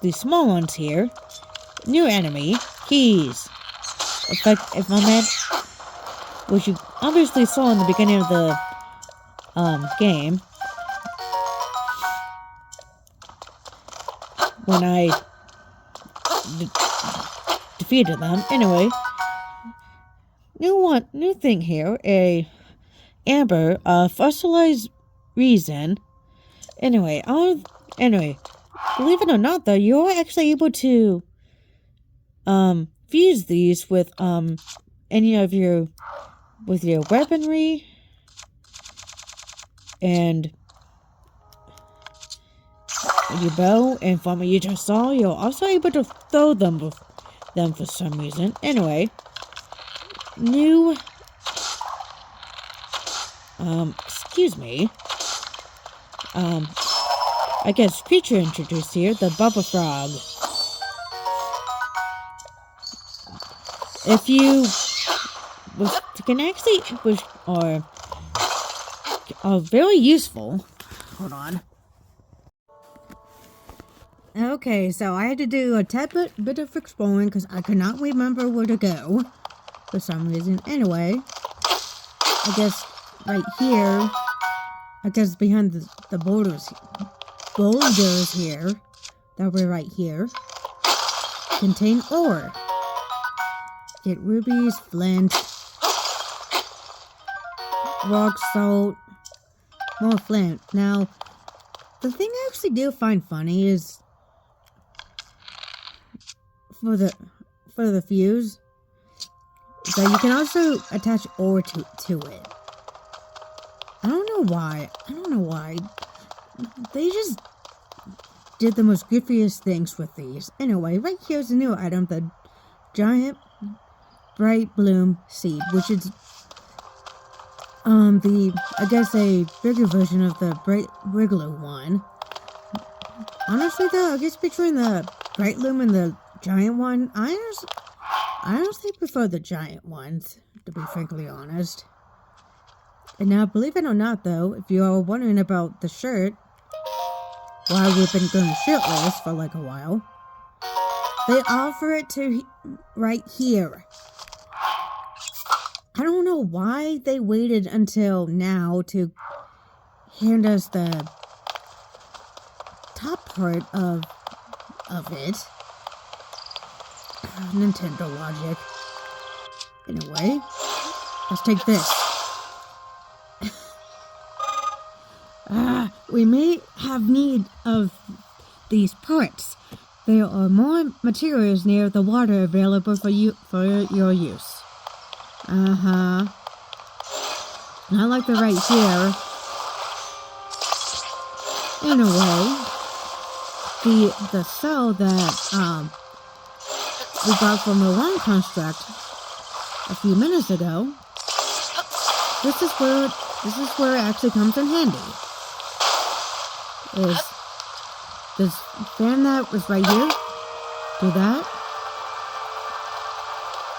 the small ones here. New enemy, keys. If I meant, which you obviously saw in the beginning of the game. When I defeated them. Anyway, new thing here, a amber, fossilized resin. Anyway, believe it or not though, you're actually able to fuse these with any of your weaponry and your bow, and from what you just saw, you're also able to throw them for some reason. Anyway, new excuse me, I guess creature introduced here, the Bubble Frog. If you can actually are very useful. Hold on. Okay, so I had to do a tad bit of exploring because I could not remember where to go for some reason. Anyway, I guess right here, I guess behind the boulders here, that were right here, contain ore. Get rubies, flint, rock salt, more flint. Now, the thing I actually do find funny is for the fuse, is that you can also attach ore to it. I don't know why. They just did the most goofiest things with these. Anyway, right here's a new item, the giant bright bloom seed, which is I guess a bigger version of the bright regular one. Honestly though, I guess between the bright loom and the giant one, I honestly prefer the giant ones, to be frankly honest. And now, believe it or not though, if you are wondering about the shirt, why we've been going shirtless for like a while, they offer it to right here. I don't know why they waited until now to hand us the top part of it. Nintendo logic. Anyway, let's take this. We may have need of these parts. There are more materials near the water available for your use. Not like the right here. Anyway, the cell that we got from the one construct a few minutes ago. This is where it actually comes in handy. Is this fan that was right here? Do that,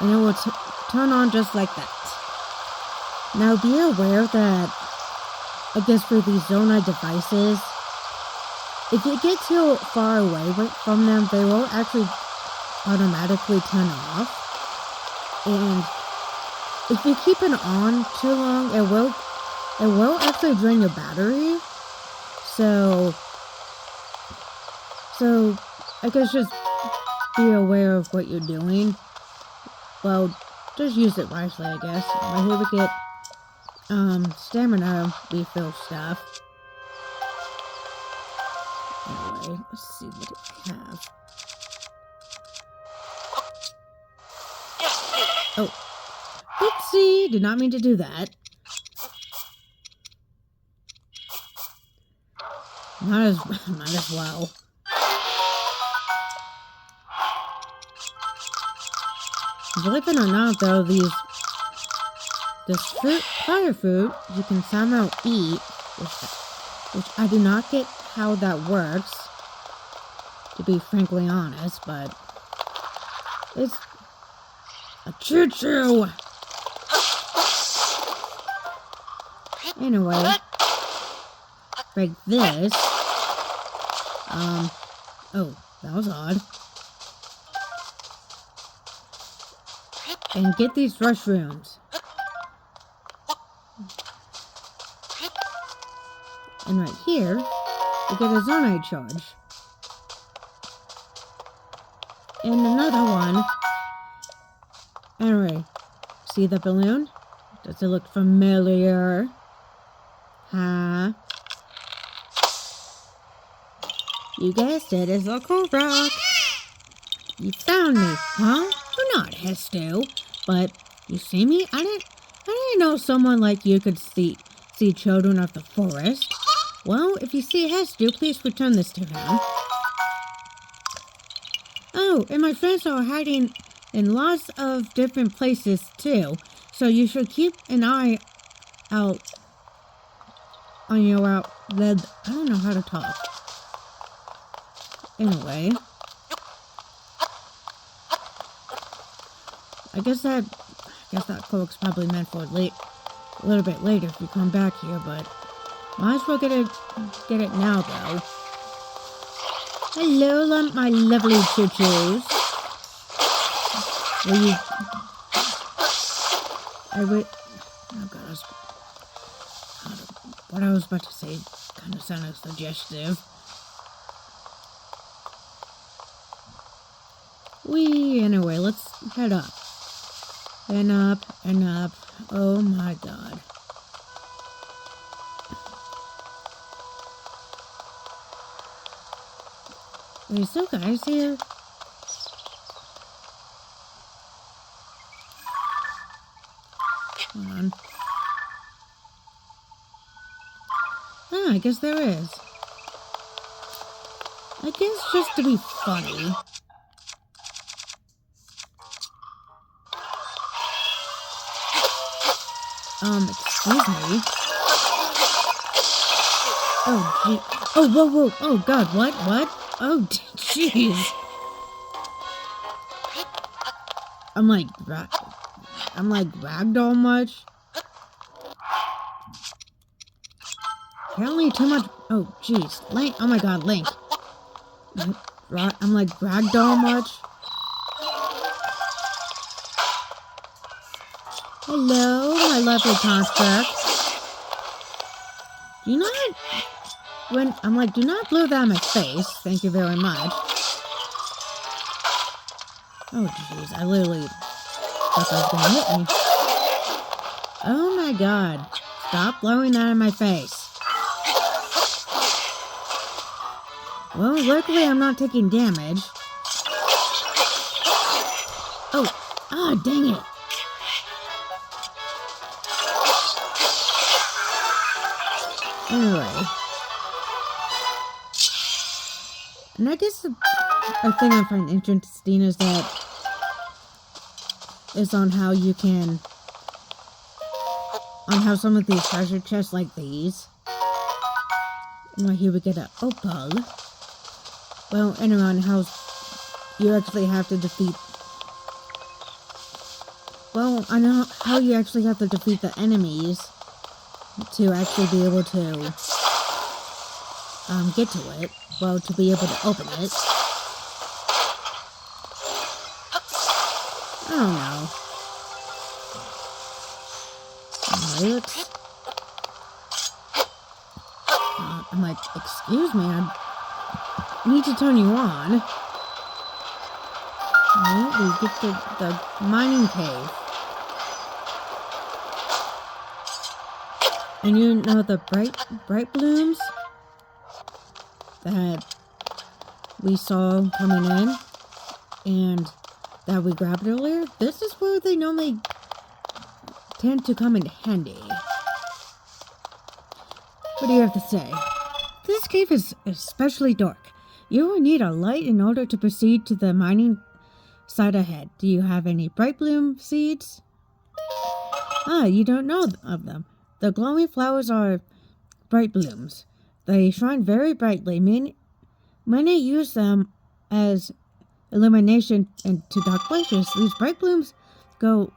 and it will turn on just like that. Now be aware that, I guess for these Zonai devices, if you get too far away from them, they will actually automatically turn off. And if you keep it on too long, it will actually drain your battery. So So, I guess just be aware of what you're doing. Well, just use it wisely, I guess. Right here we get, stamina refill stuff. Anyway, let's see what it have. Oh. Oopsie! Did not mean to do that. Might as well. Believe it or not, though, this fire fruit, you can somehow eat, which I do not get how that works, to be frankly honest, but it's a choo-choo! Anyway, break this. Oh, that was odd. And get these mushrooms. And right here, we get a Zonai charge. And another one. Anyway, see the balloon? Does it look familiar? Huh? You guessed it, it's a cool rock. You found me, huh? You're not Hestu, but you see me? I didn't know someone like you could see children of the forest. Well, if you see Hestu, please return this to him. Oh, and my friends are hiding in lots of different places too, so you should keep an eye out on your I don't know how to talk. Anyway, I guess that quote's probably meant for a little bit later if you come back here, but might as well get it now though. Hello, my lovely choo-choos. Oh god, what I was about to say kind of sounded suggestive. Anyway, let's head up. And up, and up. Oh my god. There's still guys here. Hold on. Ah, I guess there is. I guess just to be funny. Excuse me. Oh, gee. Oh, whoa. Oh, God, what? Oh, jeez. I'm like ragdoll much. Apparently too much. Oh, jeez. Link. Oh my God, Link. I'm like ragdoll much. Hello, my lovely construct. Do not blow that in my face. Thank you very much. Oh, jeez. I literally thought that was gonna hit me. Oh my god. Stop blowing that in my face. Well, luckily I'm not taking damage. Oh, dang it. Anyway. And I guess a thing I find interesting is on how you can, on how some of these treasure chests like these, and right here we get a opal. Well, anyway, on how you actually have to defeat, well, I know how you actually have to defeat the enemies to actually be able to get to it. Well, to be able to open it. I don't know. Anyway, I'm like, excuse me, need to turn you on. Alright, we get to the mining cave. And you know the bright blooms that we saw coming in and that we grabbed earlier? This is where they normally tend to come in handy. What do you have to say? This cave is especially dark. You will need a light in order to proceed to the mining site ahead. Do you have any bright bloom seeds? Ah, you don't know of them. The glowing flowers are bright blooms. They shine very brightly. Many use them as illumination into dark places. These bright blooms go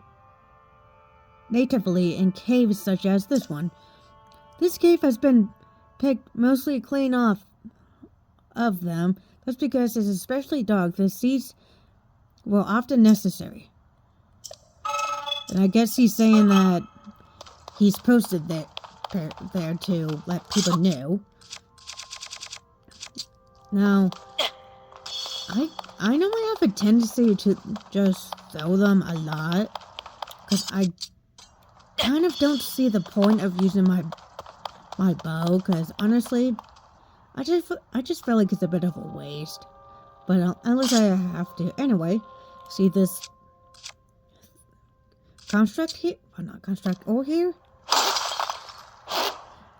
natively in caves such as this one. This cave has been picked mostly clean off of them. That's because it's especially dark. The seeds were often necessary. And I guess he's saying that he's posted there to let people know. Now, I normally have a tendency to just throw them a lot, because I kind of don't see the point of using my bow, because honestly, I just feel like it's a bit of a waste. But unless I have to. Anyway, see this construct here? Or not construct, ore here?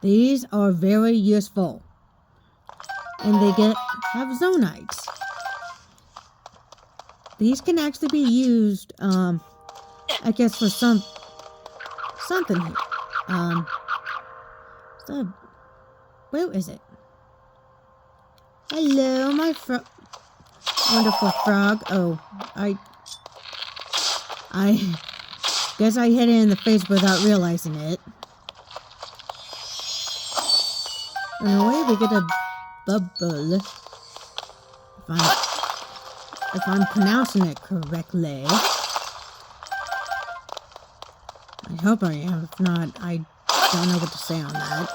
These are very useful. And they have zonites. These can actually be used, I guess for something here. So, where is it? Hello, my wonderful frog. Oh, I guess I hit it in the face without realizing it. Anyway, we get a bubble. If I'm pronouncing it correctly. I hope I am. If not, I don't know what to say on that.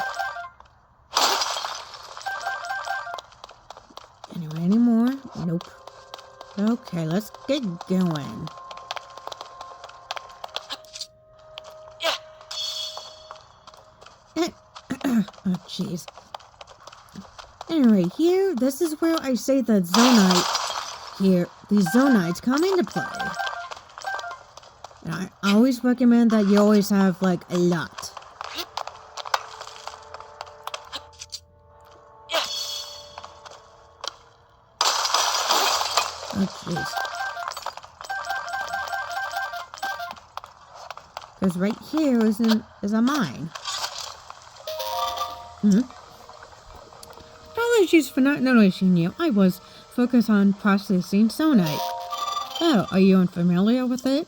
Anyway, any more? Nope. Okay, let's get going. Oh, jeez. Anyway, this is where I say the zonite these zonites come into play. And I always recommend that you always have, like, a lot. Oh, jeez. Because right here is a mine. Apologies for not noticing you. I was focused on processing zonite. Oh, are you unfamiliar with it?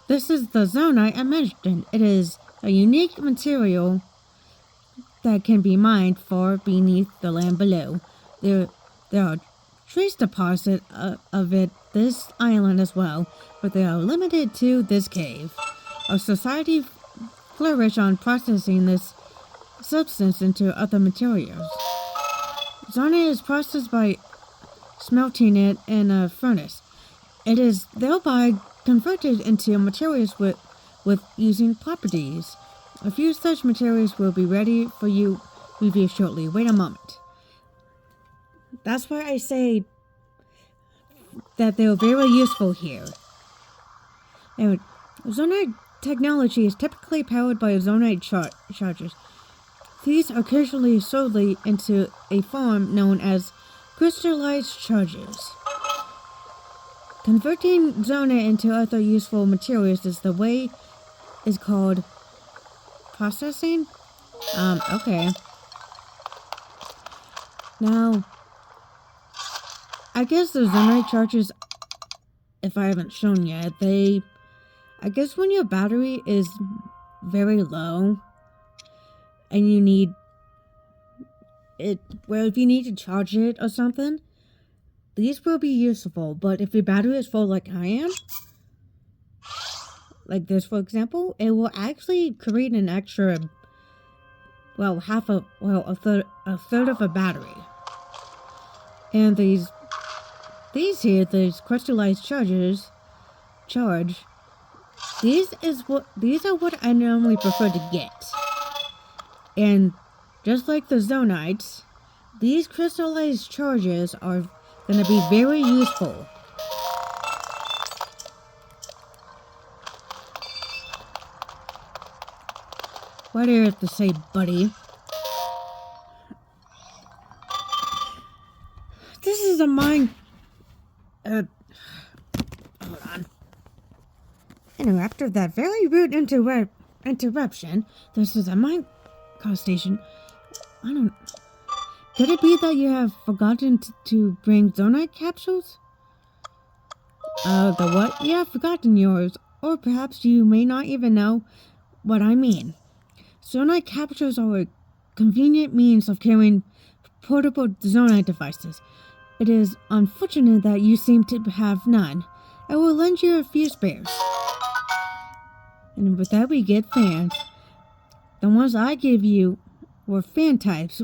This is the zonite I mentioned. It is a unique material that can be mined far beneath the land below. There are trace deposits of it this island as well, but they are limited to this cave. Our society flourished on processing this substance into other materials. Zonite is processed by smelting it in a furnace. It is thereby converted into materials with using properties. A few such materials will be ready for you review shortly. Wait a moment. That's why I say that they're very useful here. Anyway, zonite technology is typically powered by zonite chargers. These are occasionally solely into a form known as crystallized charges. Converting zonite into other useful materials is called processing. Okay. Now, I guess the zonite charges, if I haven't shown yet, I guess when your battery is very low, and you need it, well, if you need to charge it or something, these will be useful. But if your battery is full like I am, like this for example, it will actually create an extra, well, a third of a battery. And these here, these crystallized charge, these are what I normally prefer to get. And just like the Zonites, these crystallized charges are going to be very useful. What do you have to say, buddy? This is a mine... hold on. Anyway, after that very rude interruption, this is a mine station. I don't... Could it be that you have forgotten to bring Zonite capsules? The what? You have forgotten yours. Or perhaps you may not even know what I mean. Zonite capsules are a convenient means of carrying portable Zonite devices. It is unfortunate that you seem to have none. I will lend you a few spares. And with that we get fans. The ones I gave you were fan types.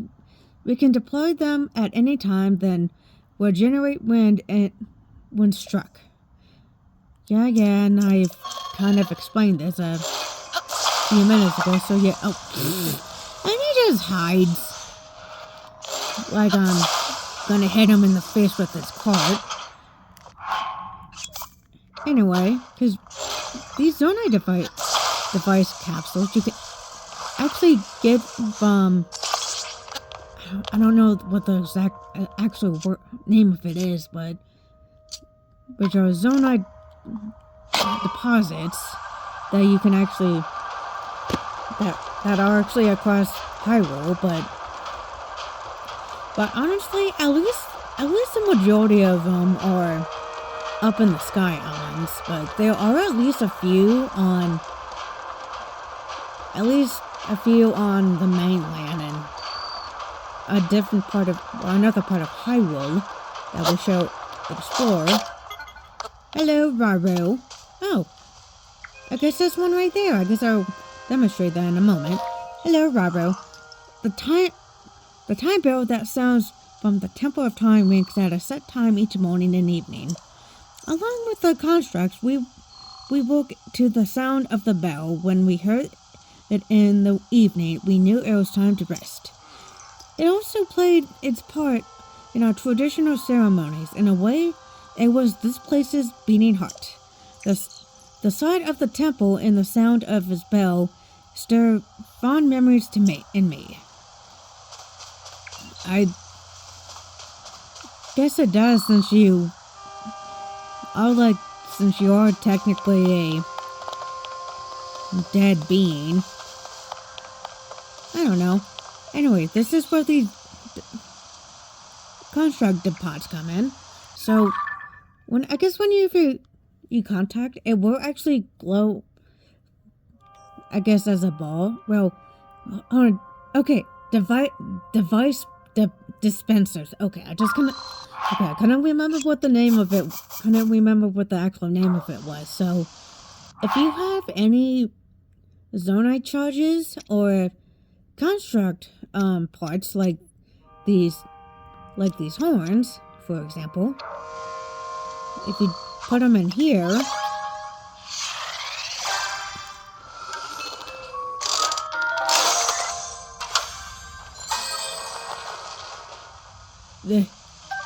We can deploy them at any time, then will generate wind when struck. Yeah, and I've kind of explained this a few minutes ago, so yeah. Oh, and he just hides. Like I'm gonna hit him in the face with this cart. Anyway, because these Zonite device capsules, you can actually get from... I don't know what the exact actual name of it is, but which are Zonite deposits that you can actually that are actually across Hyrule, but honestly, at least the majority of them are up in the Sky Islands, but there are at least a few on the mainland and another part of Hyrule that we shall explore. Hello, Raru. Oh, I guess there's one right there. I guess I'll demonstrate that in a moment. Hello, Raru. The time bell that sounds from the Temple of Time rings at a set time each morning and evening. Along with the constructs, we woke to the sound of the bell. When we heard it in the evening, we knew it was time to rest. It also played its part in our traditional ceremonies. In a way, it was this place's beating heart. The sight of the temple and the sound of his bell stir fond memories in me. I guess it does, since you are technically a dead being. I don't know. Anyway, this is where the construct pods come in. So, when you contact, it will actually glow, I guess, as a ball. Well, okay, device dispensers. Okay, I couldn't remember what the name of it. Couldn't remember what the actual name of it was. So, if you have any Zonite charges or construct parts like these horns, for example, if you put them in here,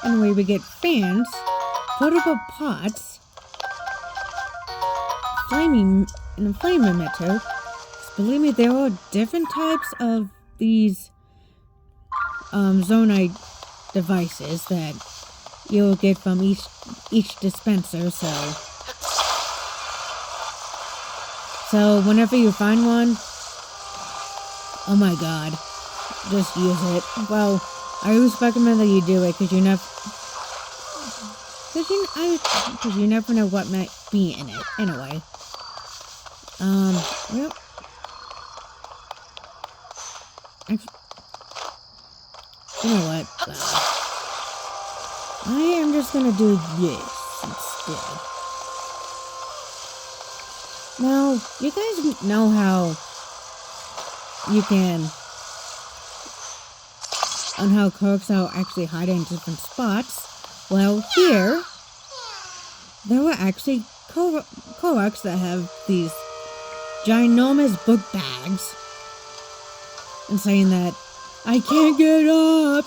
anyway, we get fans, portable pots, and a flame emitter. Believe me, there are different types of these Zonite devices that you'll get from each dispenser. So whenever you find one, oh my god, just use it. Well, I always recommend that you do it because you never know what might be in it. Anyway, well, you know what? I am just gonna do this instead. Now, you guys know how you can on how Korks are actually hiding in different spots. Well, here, there were actually Korks that have these ginormous book bags and saying that, I can't get up.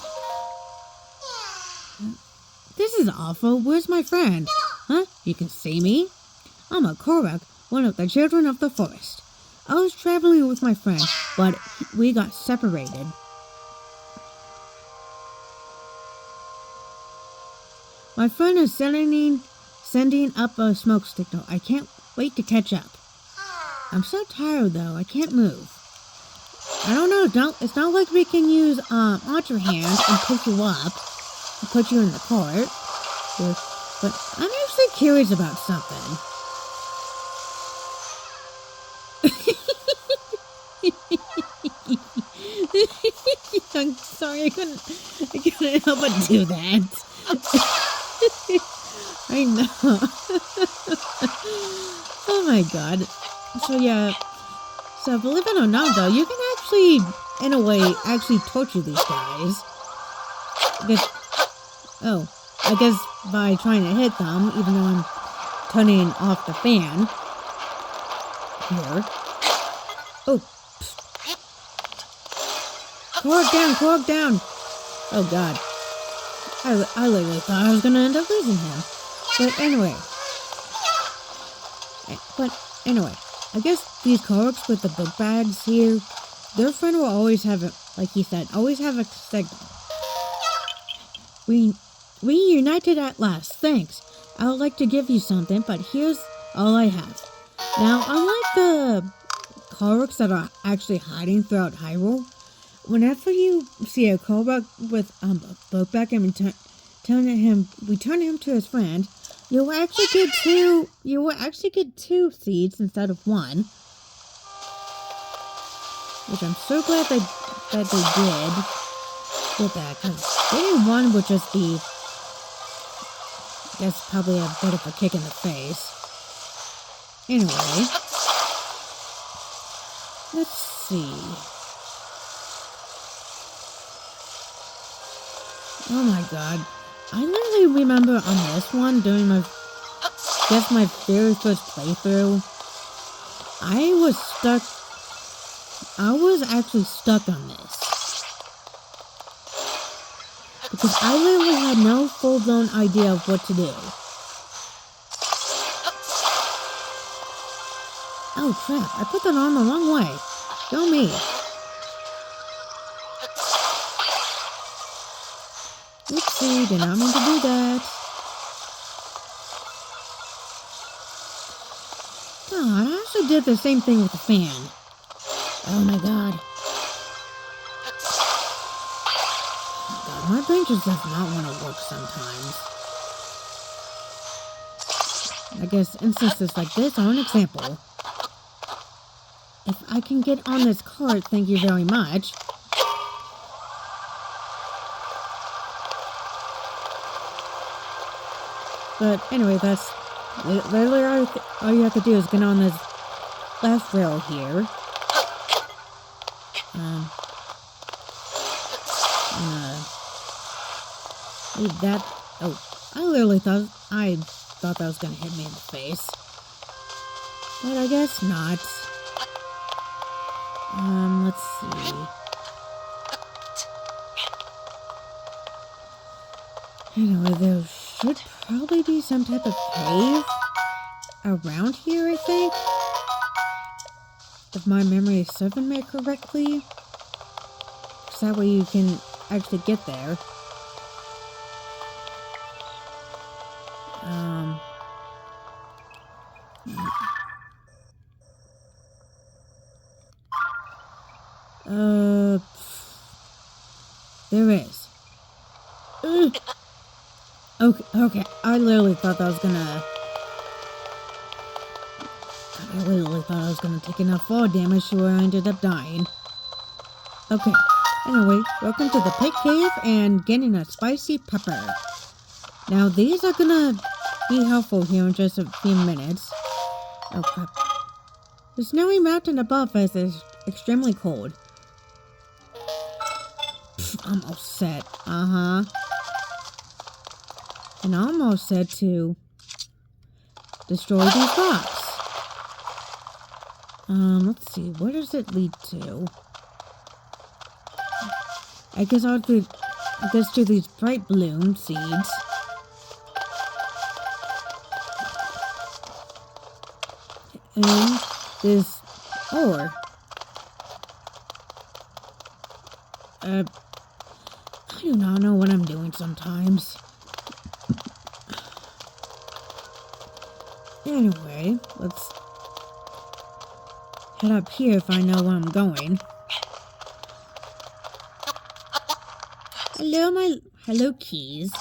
This is awful. Where's my friend? Huh? You can see me? I'm a Korok, one of the children of the forest. I was traveling with my friend, but we got separated. My friend is sending up a smoke signal. I can't wait to catch up. I'm so tired though, I can't move. I don't know, it's not like we can use Archer Hand and pick you up and put you in the cart. But I'm actually curious about something. I'm sorry, I couldn't help but do that. I know. Oh my god. So yeah. So believe it or not though, you can actually, in a way, actually torture these guys. I guess by trying to hit them, even though I'm turning off the fan. Here. Oh. Korok down! Oh god. I literally thought I was gonna end up losing him. But anyway, I guess these Koroks with the book bags here, their friend will always have it, like he said, always have a signal. We united at last, thanks. I would like to give you something, but here's all I have. Now, unlike the Koroks that are actually hiding throughout Hyrule, whenever you see a Korok with a book bag and we turn him to his friend, you will actually get two seeds instead of one. Which I'm so glad that they did with that, because getting one would just be, I guess, probably a bit of a kick in the face. Anyway, let's see. Oh my god. I literally remember on this one, during my very first playthrough, I was actually stuck on this. Because I literally had no full-blown idea of what to do. Oh crap, I put that on the wrong way. Go me. Oopsie, did not mean to do that. God, I also did the same thing with the fan. Oh my god. Oh god, my brain just does not want to work sometimes. I guess instances like this are an example. If I can get on this cart, thank you very much. But anyway, that's literally all you have to do is get on this last rail here. Leave that. Oh, I literally thought that was gonna hit me in the face, but I guess not. Let's see. Anyway, there should probably be some type of cave around here, I think. If my memory is serving me correctly. So that way you can actually get there. There is. Okay, I literally thought I was gonna take enough fall damage to where I ended up dying. Okay, anyway, welcome to the pig cave and getting a spicy pepper. Now, these are gonna be helpful here in just a few minutes. Oh crap. The snowy mountain above us is extremely cold. Almost set. And almost set to destroy these rocks. Let's see. Where does it lead to? I guess to these bright bloom seeds. And this ore. I do not know what I'm doing sometimes. Anyway, let's head up here if I know where I'm going. Hello, keys.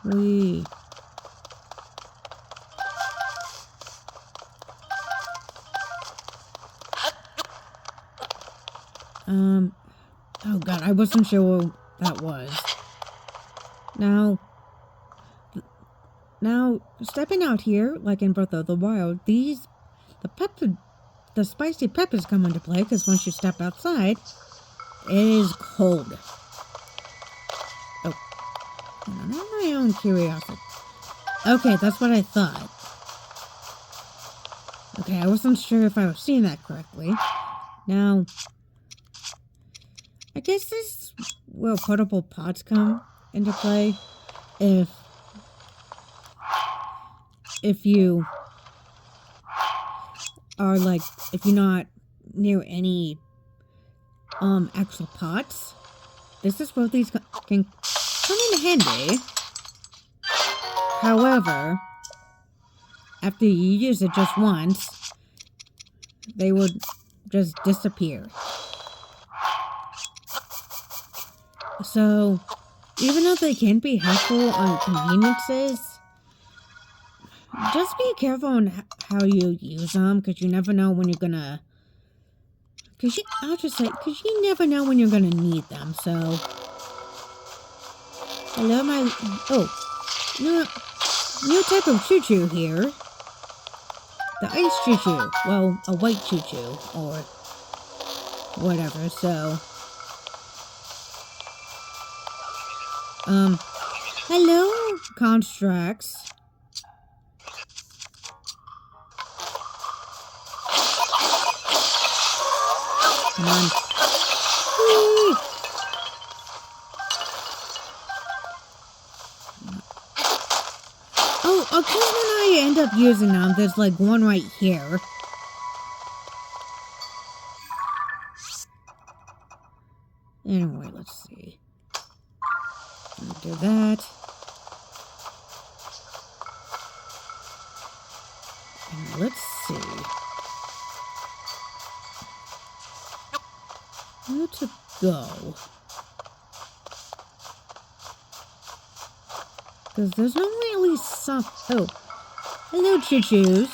Wee. Oh god, I wasn't sure what that was. Now, stepping out here, like in Breath of the Wild, the spicy peppers come into play, because once you step outside, it is cold. Oh. Not my own curiosity. Okay, that's what I thought. Okay, I wasn't sure if I was seeing that correctly. Now, I guess this is where portable pots come into play. If you are if you're not near any actual pots, this is where these can come in handy. However, after you use it just once, they would just disappear. So, even though they can be helpful on conveniences, just be careful on how you use them, because you never know when you're gonna... Because you never know when you're gonna need them, so... Hello, new type of choo-choo here. The ice choo-choo. Well, a white choo-choo, or whatever, so... Hello, constructs. Come on. Whee! Oh, of course when I end up using them, there's one right here. Anyway, let's see. Do that. And let's see. Where to go? Because there's not really some... Oh. Hello, choo-choos.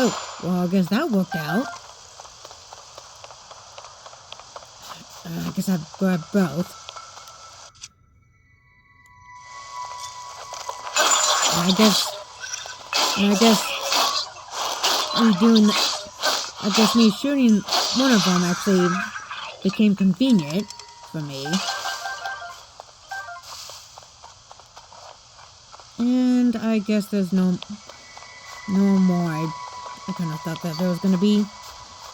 Oh, well, I guess that worked out. I guess I've grabbed both. And I guess me shooting one of them actually became convenient for me. And I guess there's no more. I kind of thought that there was going to be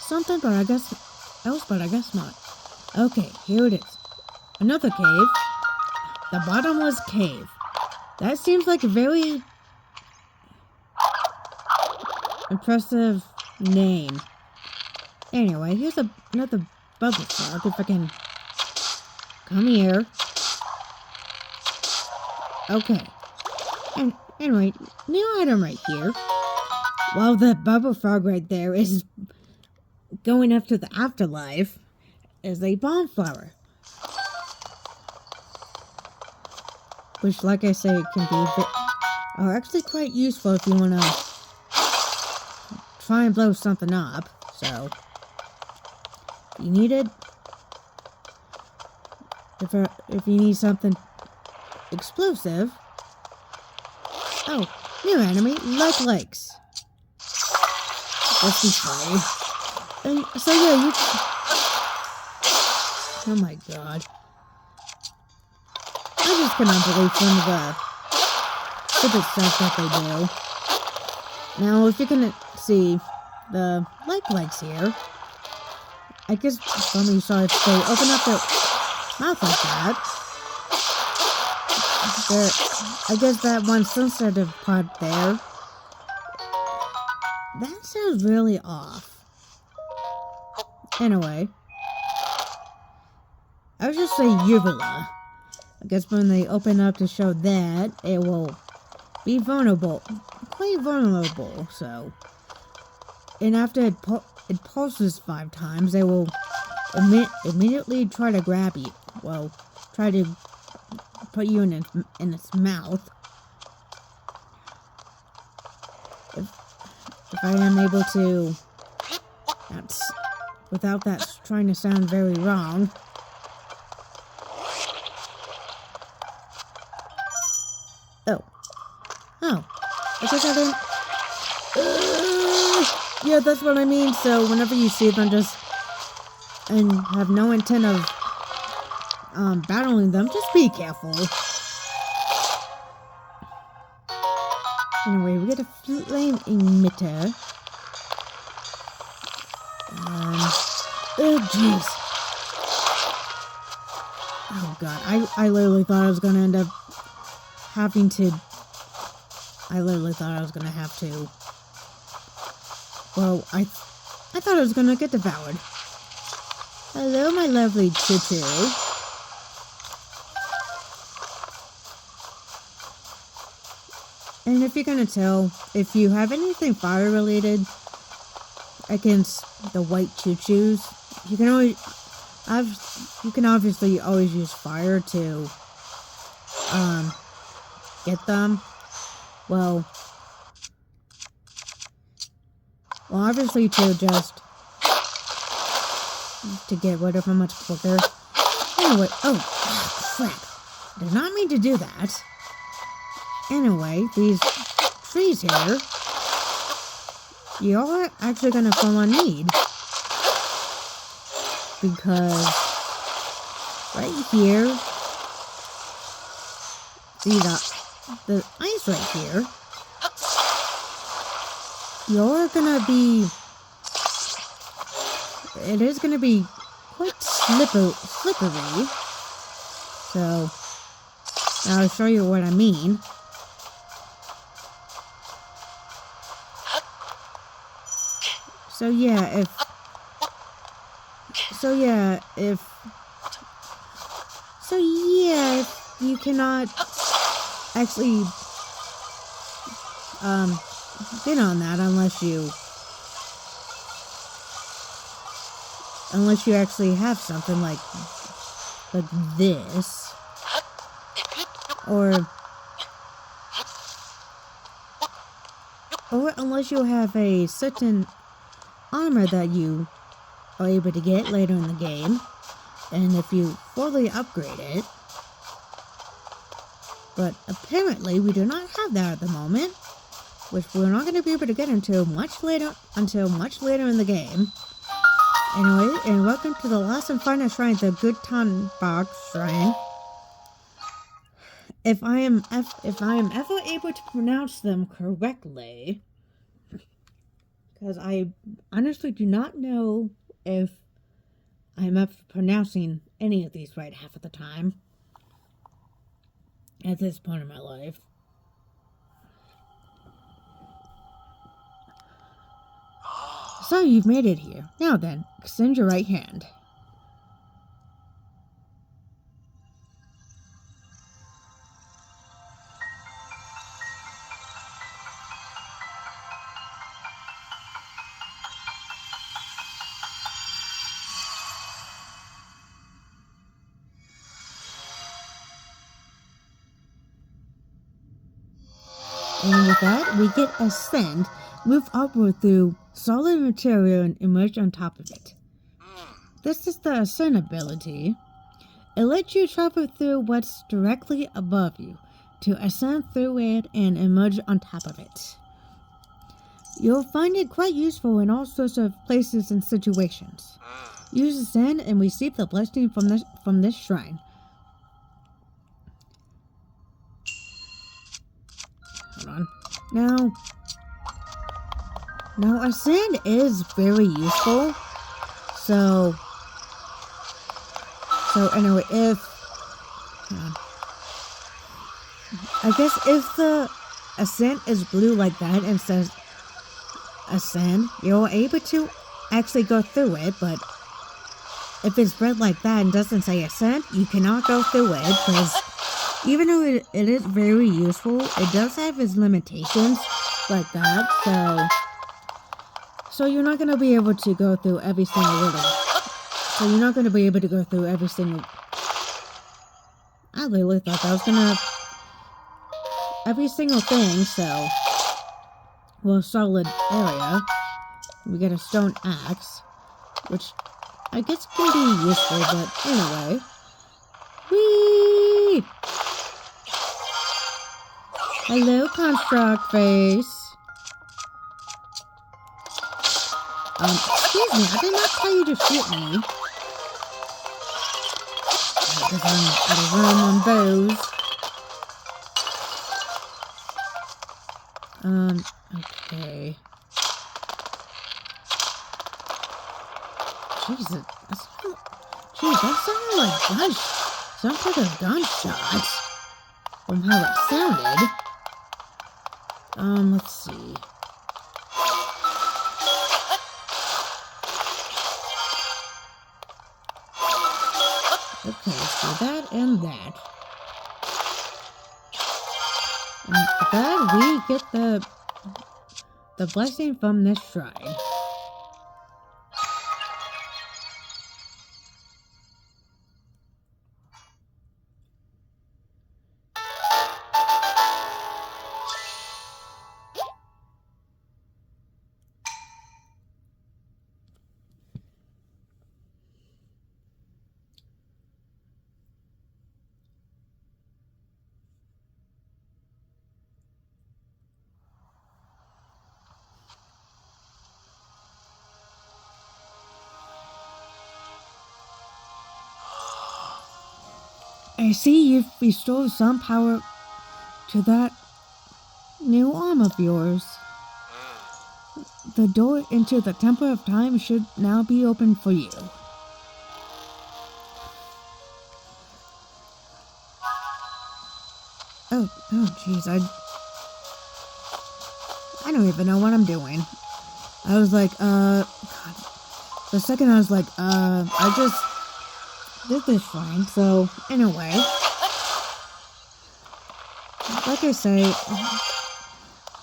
something, but I guess not. Okay, here it is. Another cave. The bottomless cave. That seems like a very impressive name. Anyway, here's another bubble frog. If I can come here. Okay. And anyway, new item right here. While the bubble frog right there is going up to the afterlife, is a bomb flower. Which, like I say, can be actually quite useful if you want to try and blow something up. So, if you need it, if you need something explosive, Oh, new enemy, like lakes. This is funny. And so yeah, you... Oh my god. I just cannot believe some of the stupid stuff that they do. Now, if you can see the legs here, I guess some of you saw if they open up their mouth like that, I guess that one sensitive part there, that sounds really off. Anyway, I would just say uvula. I guess when they open up to show that, it will be vulnerable. Quite vulnerable, so. And after it pulses 5 times, they will immediately try to grab you. Well, try to put you in its mouth. If I am able to... without that trying to sound very wrong. Oh, I guess I didn't... yeah, that's what I mean. So whenever you see them and have no intent of battling them, just be careful. Anyway, we get a flame emitter. Oh jeez. Oh god, I literally thought I was gonna end up having to... I literally thought I was gonna have to... Well, I thought I was gonna get devoured. Hello, my lovely choo-choo. And if you're gonna tell, if you have anything fire related against the white choo-choos, you can obviously always use fire to get them. Well, obviously to get rid of them much quicker. Anyway, oh crap! Did not mean to do that. Anyway, these trees here, you're actually gonna fall on need, because right here, see the ice right here, you're gonna be, it is gonna be quite slippery, so I'll show you what I mean. So yeah, if you cannot actually get on that unless you actually have something like this, or unless you have a certain armor that you are able to get later in the game, and if you fully upgrade it. But apparently we do not have that at the moment, which we're not going to be able to get until much later in the game. Anyway, and welcome to the last and final shrine, the Good Time Box Shrine. If I am ever able to pronounce them correctly, because I honestly do not know if I'm ever pronouncing any of these right half of the time at this point in my life. So you've made it here. Now then, extend your right hand. And with that, we get ascend, move upward through solid material and emerge on top of it. This is the ascend ability. It lets you travel through what's directly above you. to ascend through it and emerge on top of it. You'll find it quite useful in all sorts of places and situations. Use ascend and receive the blessing from this shrine. Hold on. Now ascend is very useful. So anyway, I guess if the ascent is blue like that and says ascend, you're able to actually go through it, but if it's red like that and doesn't say ascend, you cannot go through it, because even though it is very useful, it does have its limitations like that, so you're not going to be able to go through every single little. So you're not going to be able to go through every single... I literally thought I was going to... Every single thing, so... Well, solid area. We get a stone axe, which I guess can be useful, but anyway. Whee! Hello, construct face. Excuse me, I did not tell you to shoot me. Because I'm out of room on bows. Okay. Jesus, that sounded like some type of gunshot. From how it sounded. Let's see. Okay, so that and that. And with that, we get the blessing from this shrine. I see you've restored some power to that new arm of yours. The door into the Temple of Time should now be open for you. Oh jeez, I don't even know what I'm doing. I was like, God. The second I was like, I just did this fine, so, anyway. Like I say,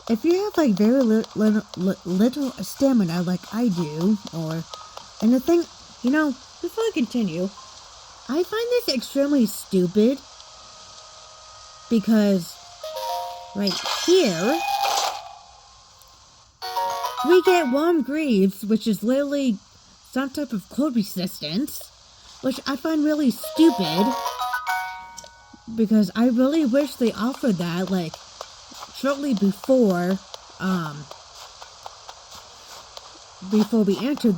if you have, like, very little stamina like I do, and the thing, before I continue, I find this extremely stupid, because, right here, we get Warm Greaves, which is literally some type of cold resistance, which I find really stupid, because I really wish they offered that, like, shortly before we entered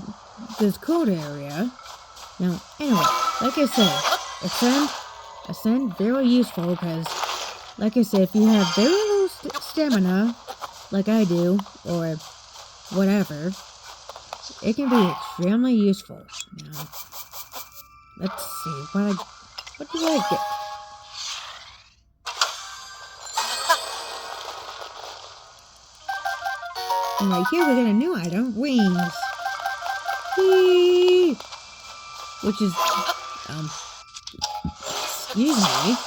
this cold area. Now, anyway, like I said, Ascend, very useful, because, like I said, if you have very low stamina, like I do, or whatever, it can be extremely useful. Now, let's see, what do I get? And right here we get a new item, wings. Whee! Which is, excuse me.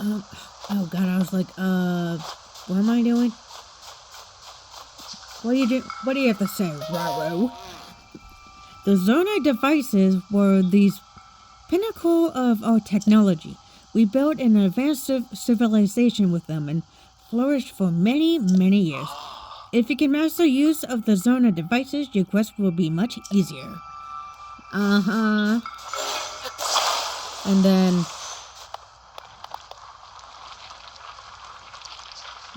Oh god, I was like, what am I doing? What do you have to say, Raro? The Zonai devices were these pinnacle of our technology. We built an advanced civilization with them and flourished for many, many years. If you can master use of the Zonai devices, your quest will be much easier. And then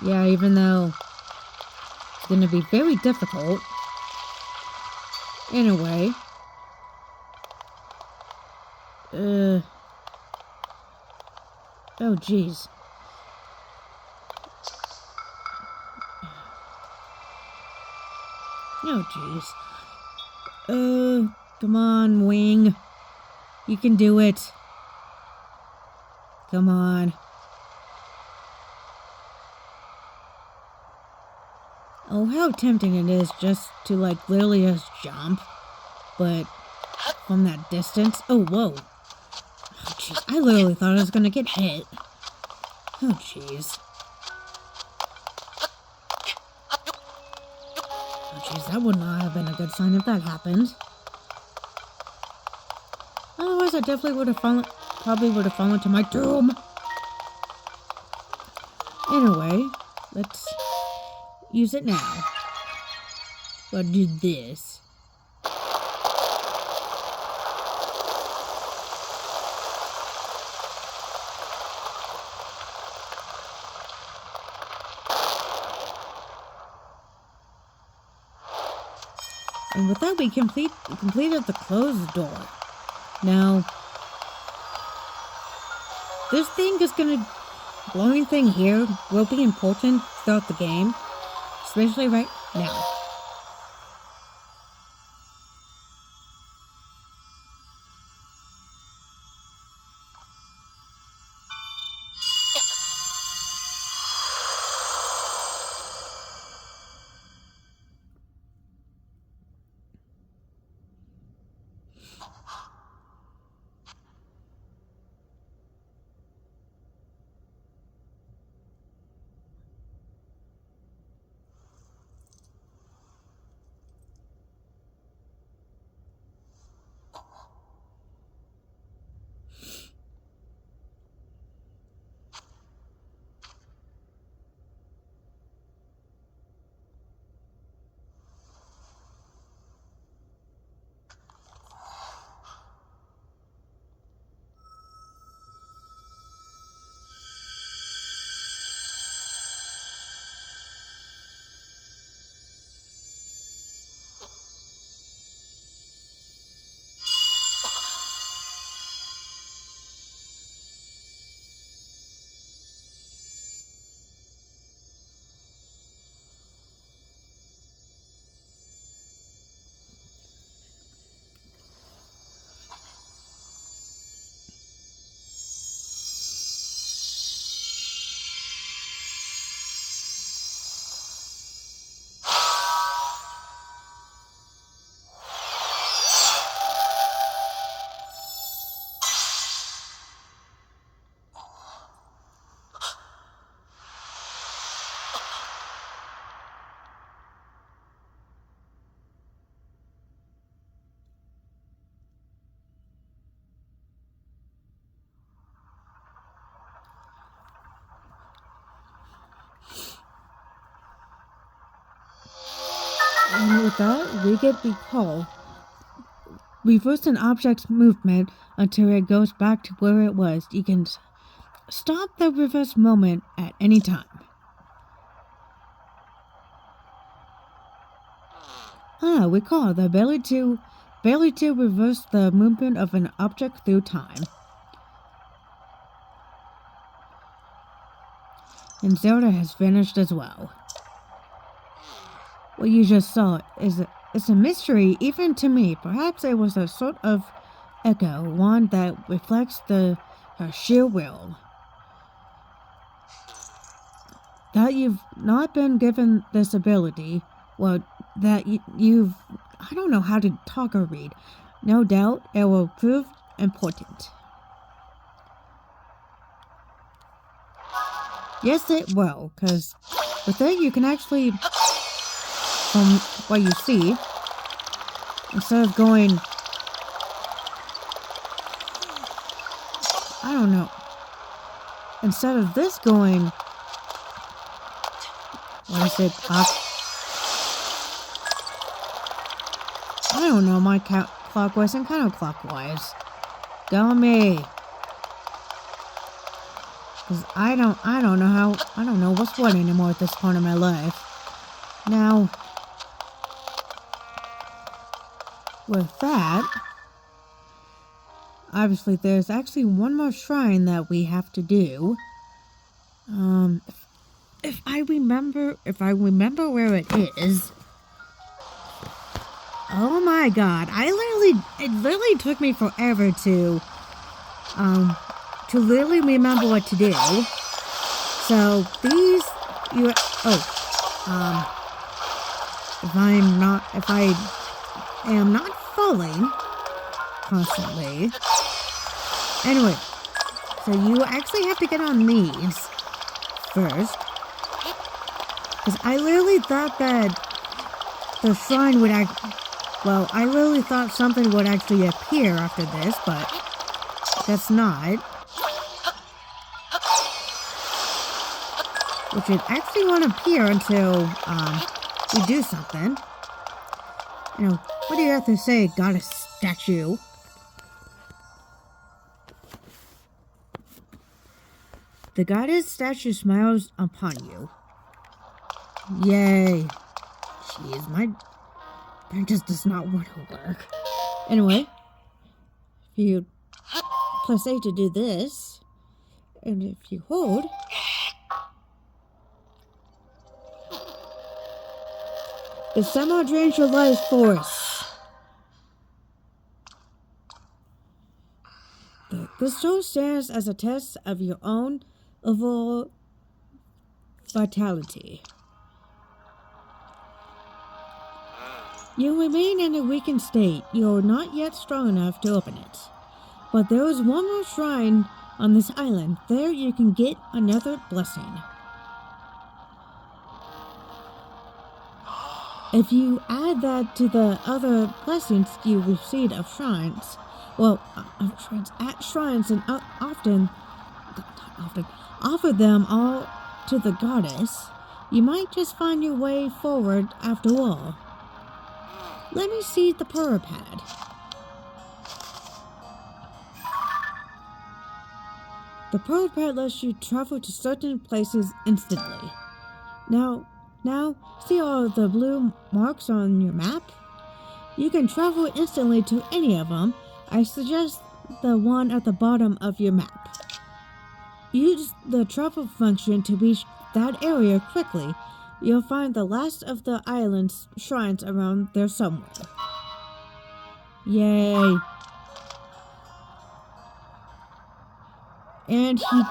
Yeah, even though it's gonna be very difficult. Anyway. Oh, jeez. Oh, jeez. Come on, Wing. You can do it. Come on. Oh, how tempting it is just to, like, literally just jump. But from that distance. Oh, whoa. Oh, jeez. I literally thought I was gonna get hit. Oh, jeez. Oh, jeez, that would not have been a good sign if that happened. Otherwise, I definitely would have fallen, probably would have fallen to my doom. Anyway, let's use it now. But do this. And with that, we completed the closed door. Now, this thing is gonna, glowing thing here will be important throughout the game, especially right now. And with that, we get the call. Reverse an object's movement until it goes back to where it was. You can stop the reverse moment at any time. Recall the ability to reverse the movement of an object through time. And Zelda has finished as well. What you just saw is a mystery even to me. Perhaps it was a sort of echo, one that reflects her sheer will. That you've not been given this ability, well, that you've, I don't know how to talk or read. No doubt it will prove important. Yes, it will, because with it you can actually, from what you see, instead of going, I don't know, instead of this going, what is it, I don't know, my clockwise and counterclockwise. Go me. Because I don't know what's what anymore at this point in my life. Now, with that, obviously there's actually one more shrine that we have to do. If I remember where it is. Oh my god, it literally took me forever to literally remember what to do. So if I am not falling constantly. Anyway, so you actually have to get on these first. Because I literally thought that the shrine would I literally thought something would actually appear after this, but that's not. Which it actually won't appear until we do something. You know, what do you have to say, goddess statue? The goddess statue smiles upon you. Yay. Jeez, my brain just does not want to work. Anyway, if you press A to do this, and if you hold, it somehow drains your life force. The stone stands as a test of your own overall vitality. You remain in a weakened state. You are not yet strong enough to open it. But there is one more shrine on this island. There you can get another blessing. If you add that to the other blessings you received of shrines, at shrines and offer them all to the goddess, you might just find your way forward after all. Let me see the power pad. The power pad lets you travel to certain places instantly. Now, see all the blue marks on your map? You can travel instantly to any of them. I suggest the one at the bottom of your map. Use the travel function to reach that area quickly. You'll find the last of the island's shrines around there somewhere. Yay. And he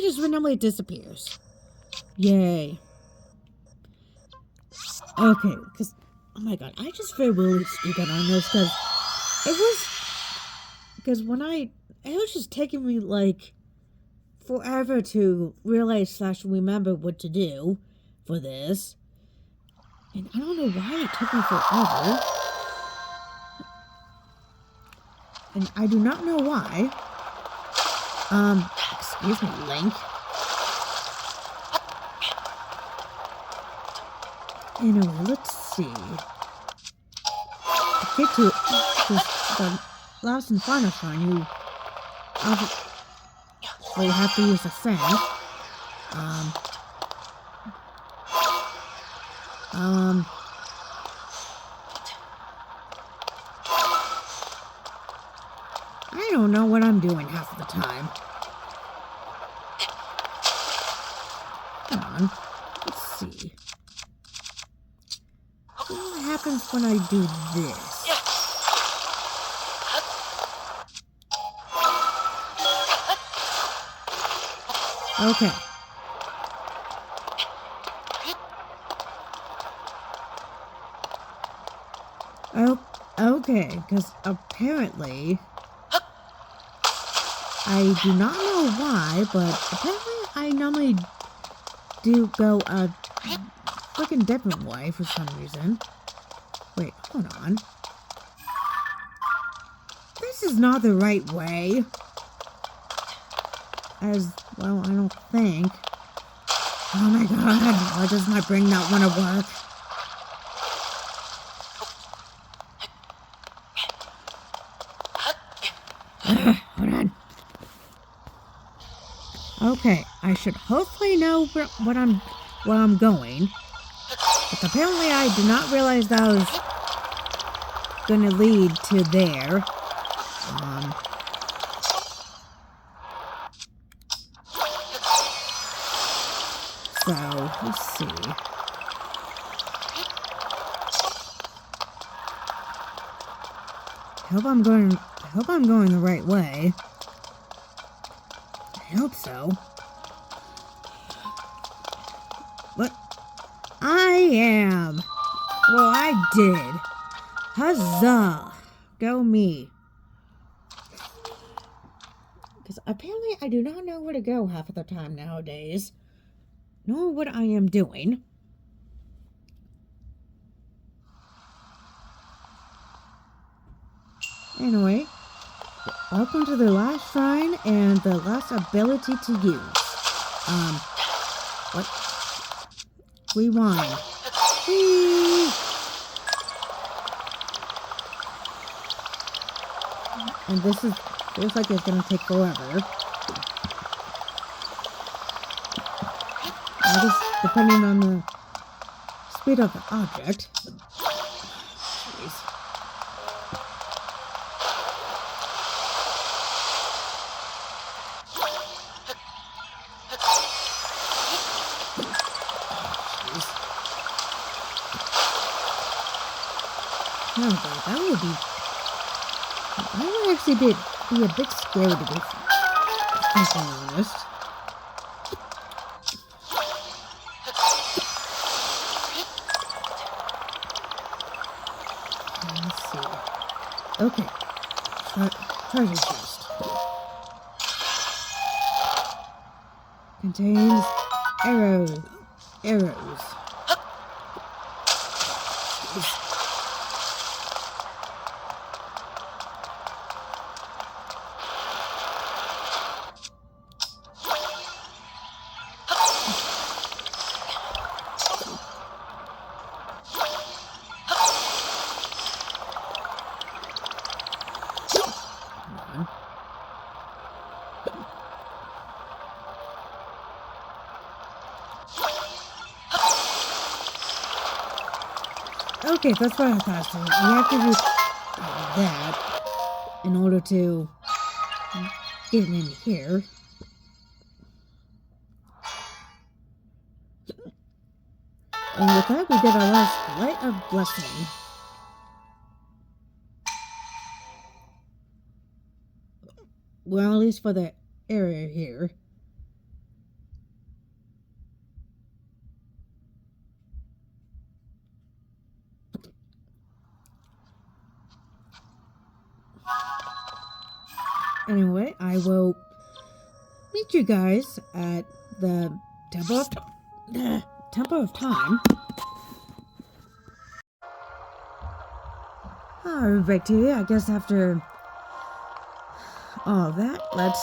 just randomly disappears. Yay. Okay, because, oh my god, I just feel really stupid on this, because it was just taking me, like, forever to realize / remember what to do for this. And I don't know why it took me forever. And I do not know why. Excuse me, Link. Anyway, let's see. To get to the last and final shrine, you have to use a sand. I don't know what I'm doing half of the time. Come on, let's see. What happens when I do this? Okay. Oh, okay, because apparently, I do not know why, but apparently I normally do go a freaking different way for some reason. Wait, hold on. This is not the right way. As well, I don't think. Oh my god, why does my brain not want to work? Hold on. Okay, I should hopefully know where I'm going. But apparently I did not realize that I was gonna lead to there. So let's see. I hope I'm going the right way. I hope so. What? I am. Well, I did. Huzzah! Go me. Because apparently I do not know where to go half of the time nowadays. Nor what I am doing. Anyway, welcome to the last shrine and the last ability to use. What? Rewind. Whee! And this feels like it's gonna take forever. That is depending on the speed of the object. Jeez. No, that would actually be a bit scary to be honest. Let's see. Okay. Treasure chest. Contains arrows. Okay, that's what I thought. So we have to do that in order to get in here. And with that, we get our last light of blessing. Well, at least for the area here. Anyway, I will meet you guys at the Temple of Time. Alright, back to you. I guess after all that, let's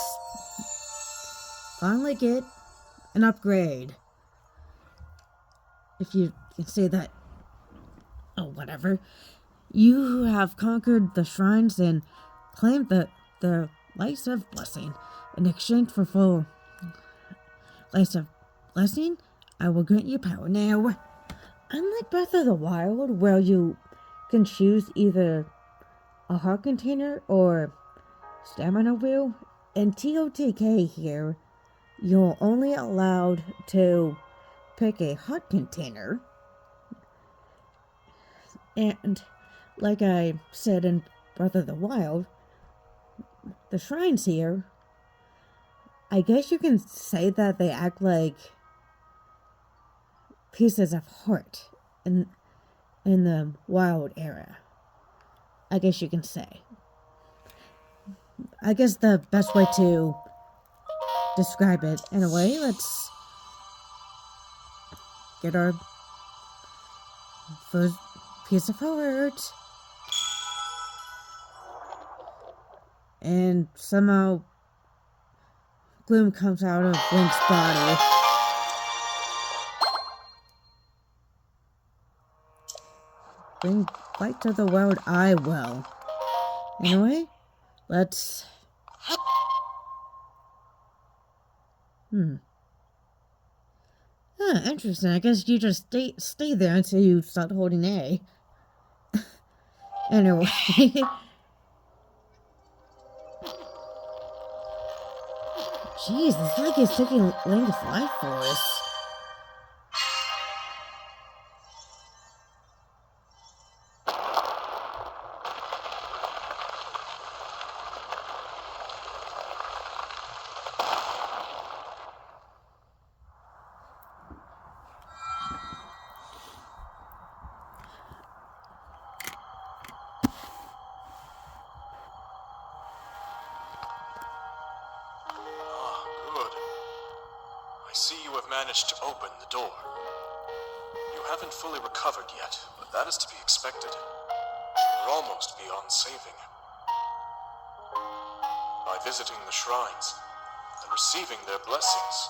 finally get an upgrade. If you can say that. Oh, whatever. You have conquered the shrines and claimed the lights of blessing. In exchange for full lights of blessing, I will grant you power. Now, unlike Breath of the Wild, where you can choose either a heart container or stamina wheel, in TOTK here, you're only allowed to pick a heart container. And like I said in Breath of the Wild, the shrines here, I guess you can say that they act like pieces of heart in the wild era. I guess you can say. I guess the best way to describe it. Anyway, let's get our first piece of heart. And somehow gloom comes out of Link's body. Bring light to the world, I will. Anyway, let's Huh, interesting. I guess you just stay there until you start holding A. Anyway. Jeez, it's like it's taking Langa's life force. Good. I see you have managed to open the door. You haven't fully recovered yet, but that is to be expected. You're almost beyond saving. By visiting the shrines and receiving their blessings,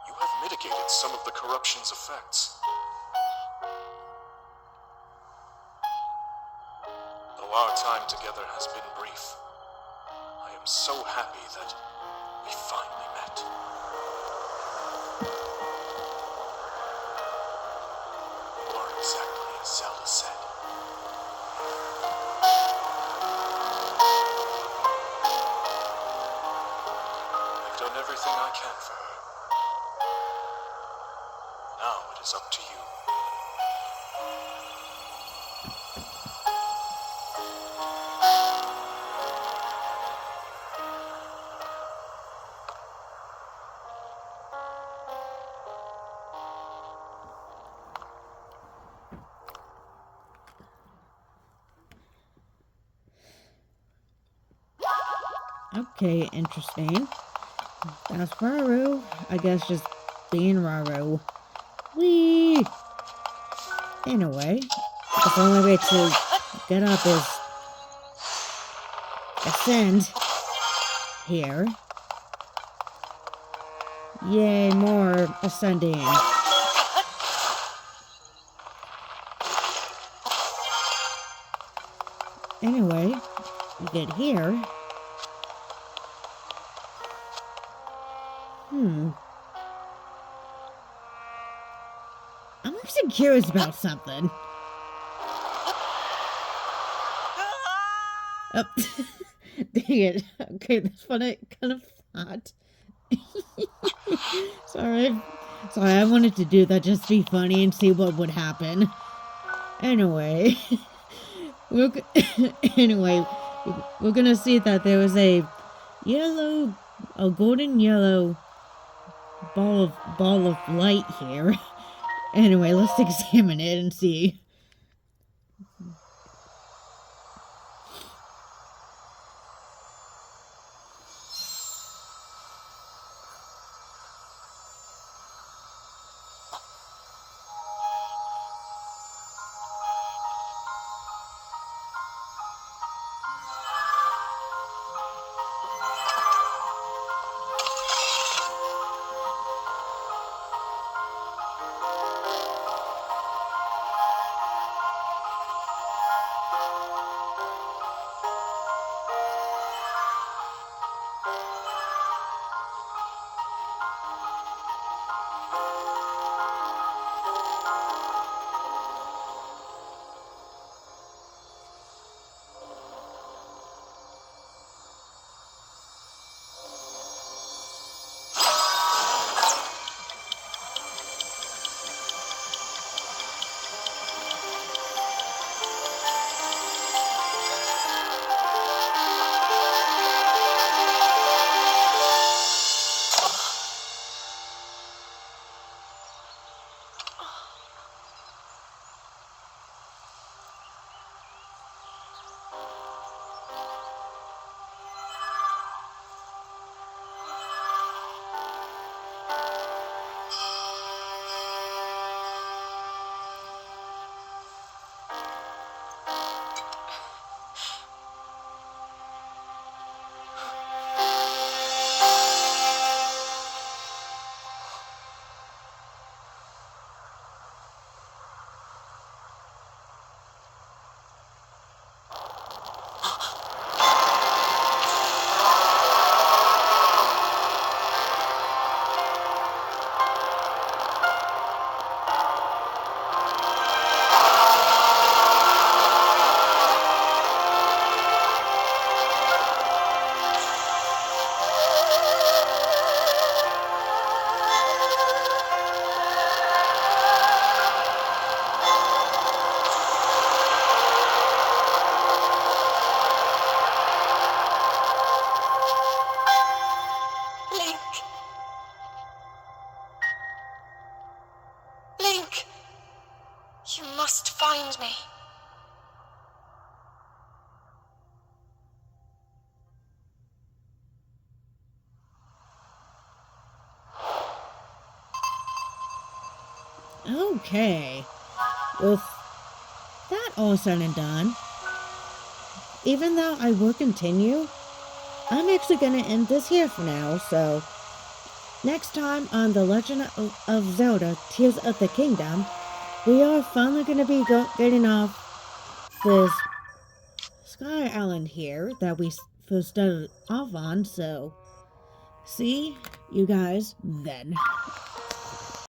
you have mitigated some of the corruption's effects. Though our time together has been brief, I am so happy that we finally met. You are exactly as Zelda said. I've done everything I can for her. Now it is up to you. Okay, interesting. That's Raru. I guess just being Raru. Whee! Anyway, the only way to get up is ascend here. Yay, more ascending. Anyway, we get here. I'm actually curious about something. Oh, dang it. Okay, that's what I kind of thought. Sorry, I wanted to do that just to be funny and see what would happen. Anyway, we're gonna see that there was a golden yellow ball of light here. Anyway, let's examine it and see. must find me. Okay. With that all said and done, even though I will continue, I'm actually going to end this here for now, so next time on The Legend of Zelda Tears of the Kingdom, we are finally going to be getting off this Sky Island here that we first started off on, so see you guys then.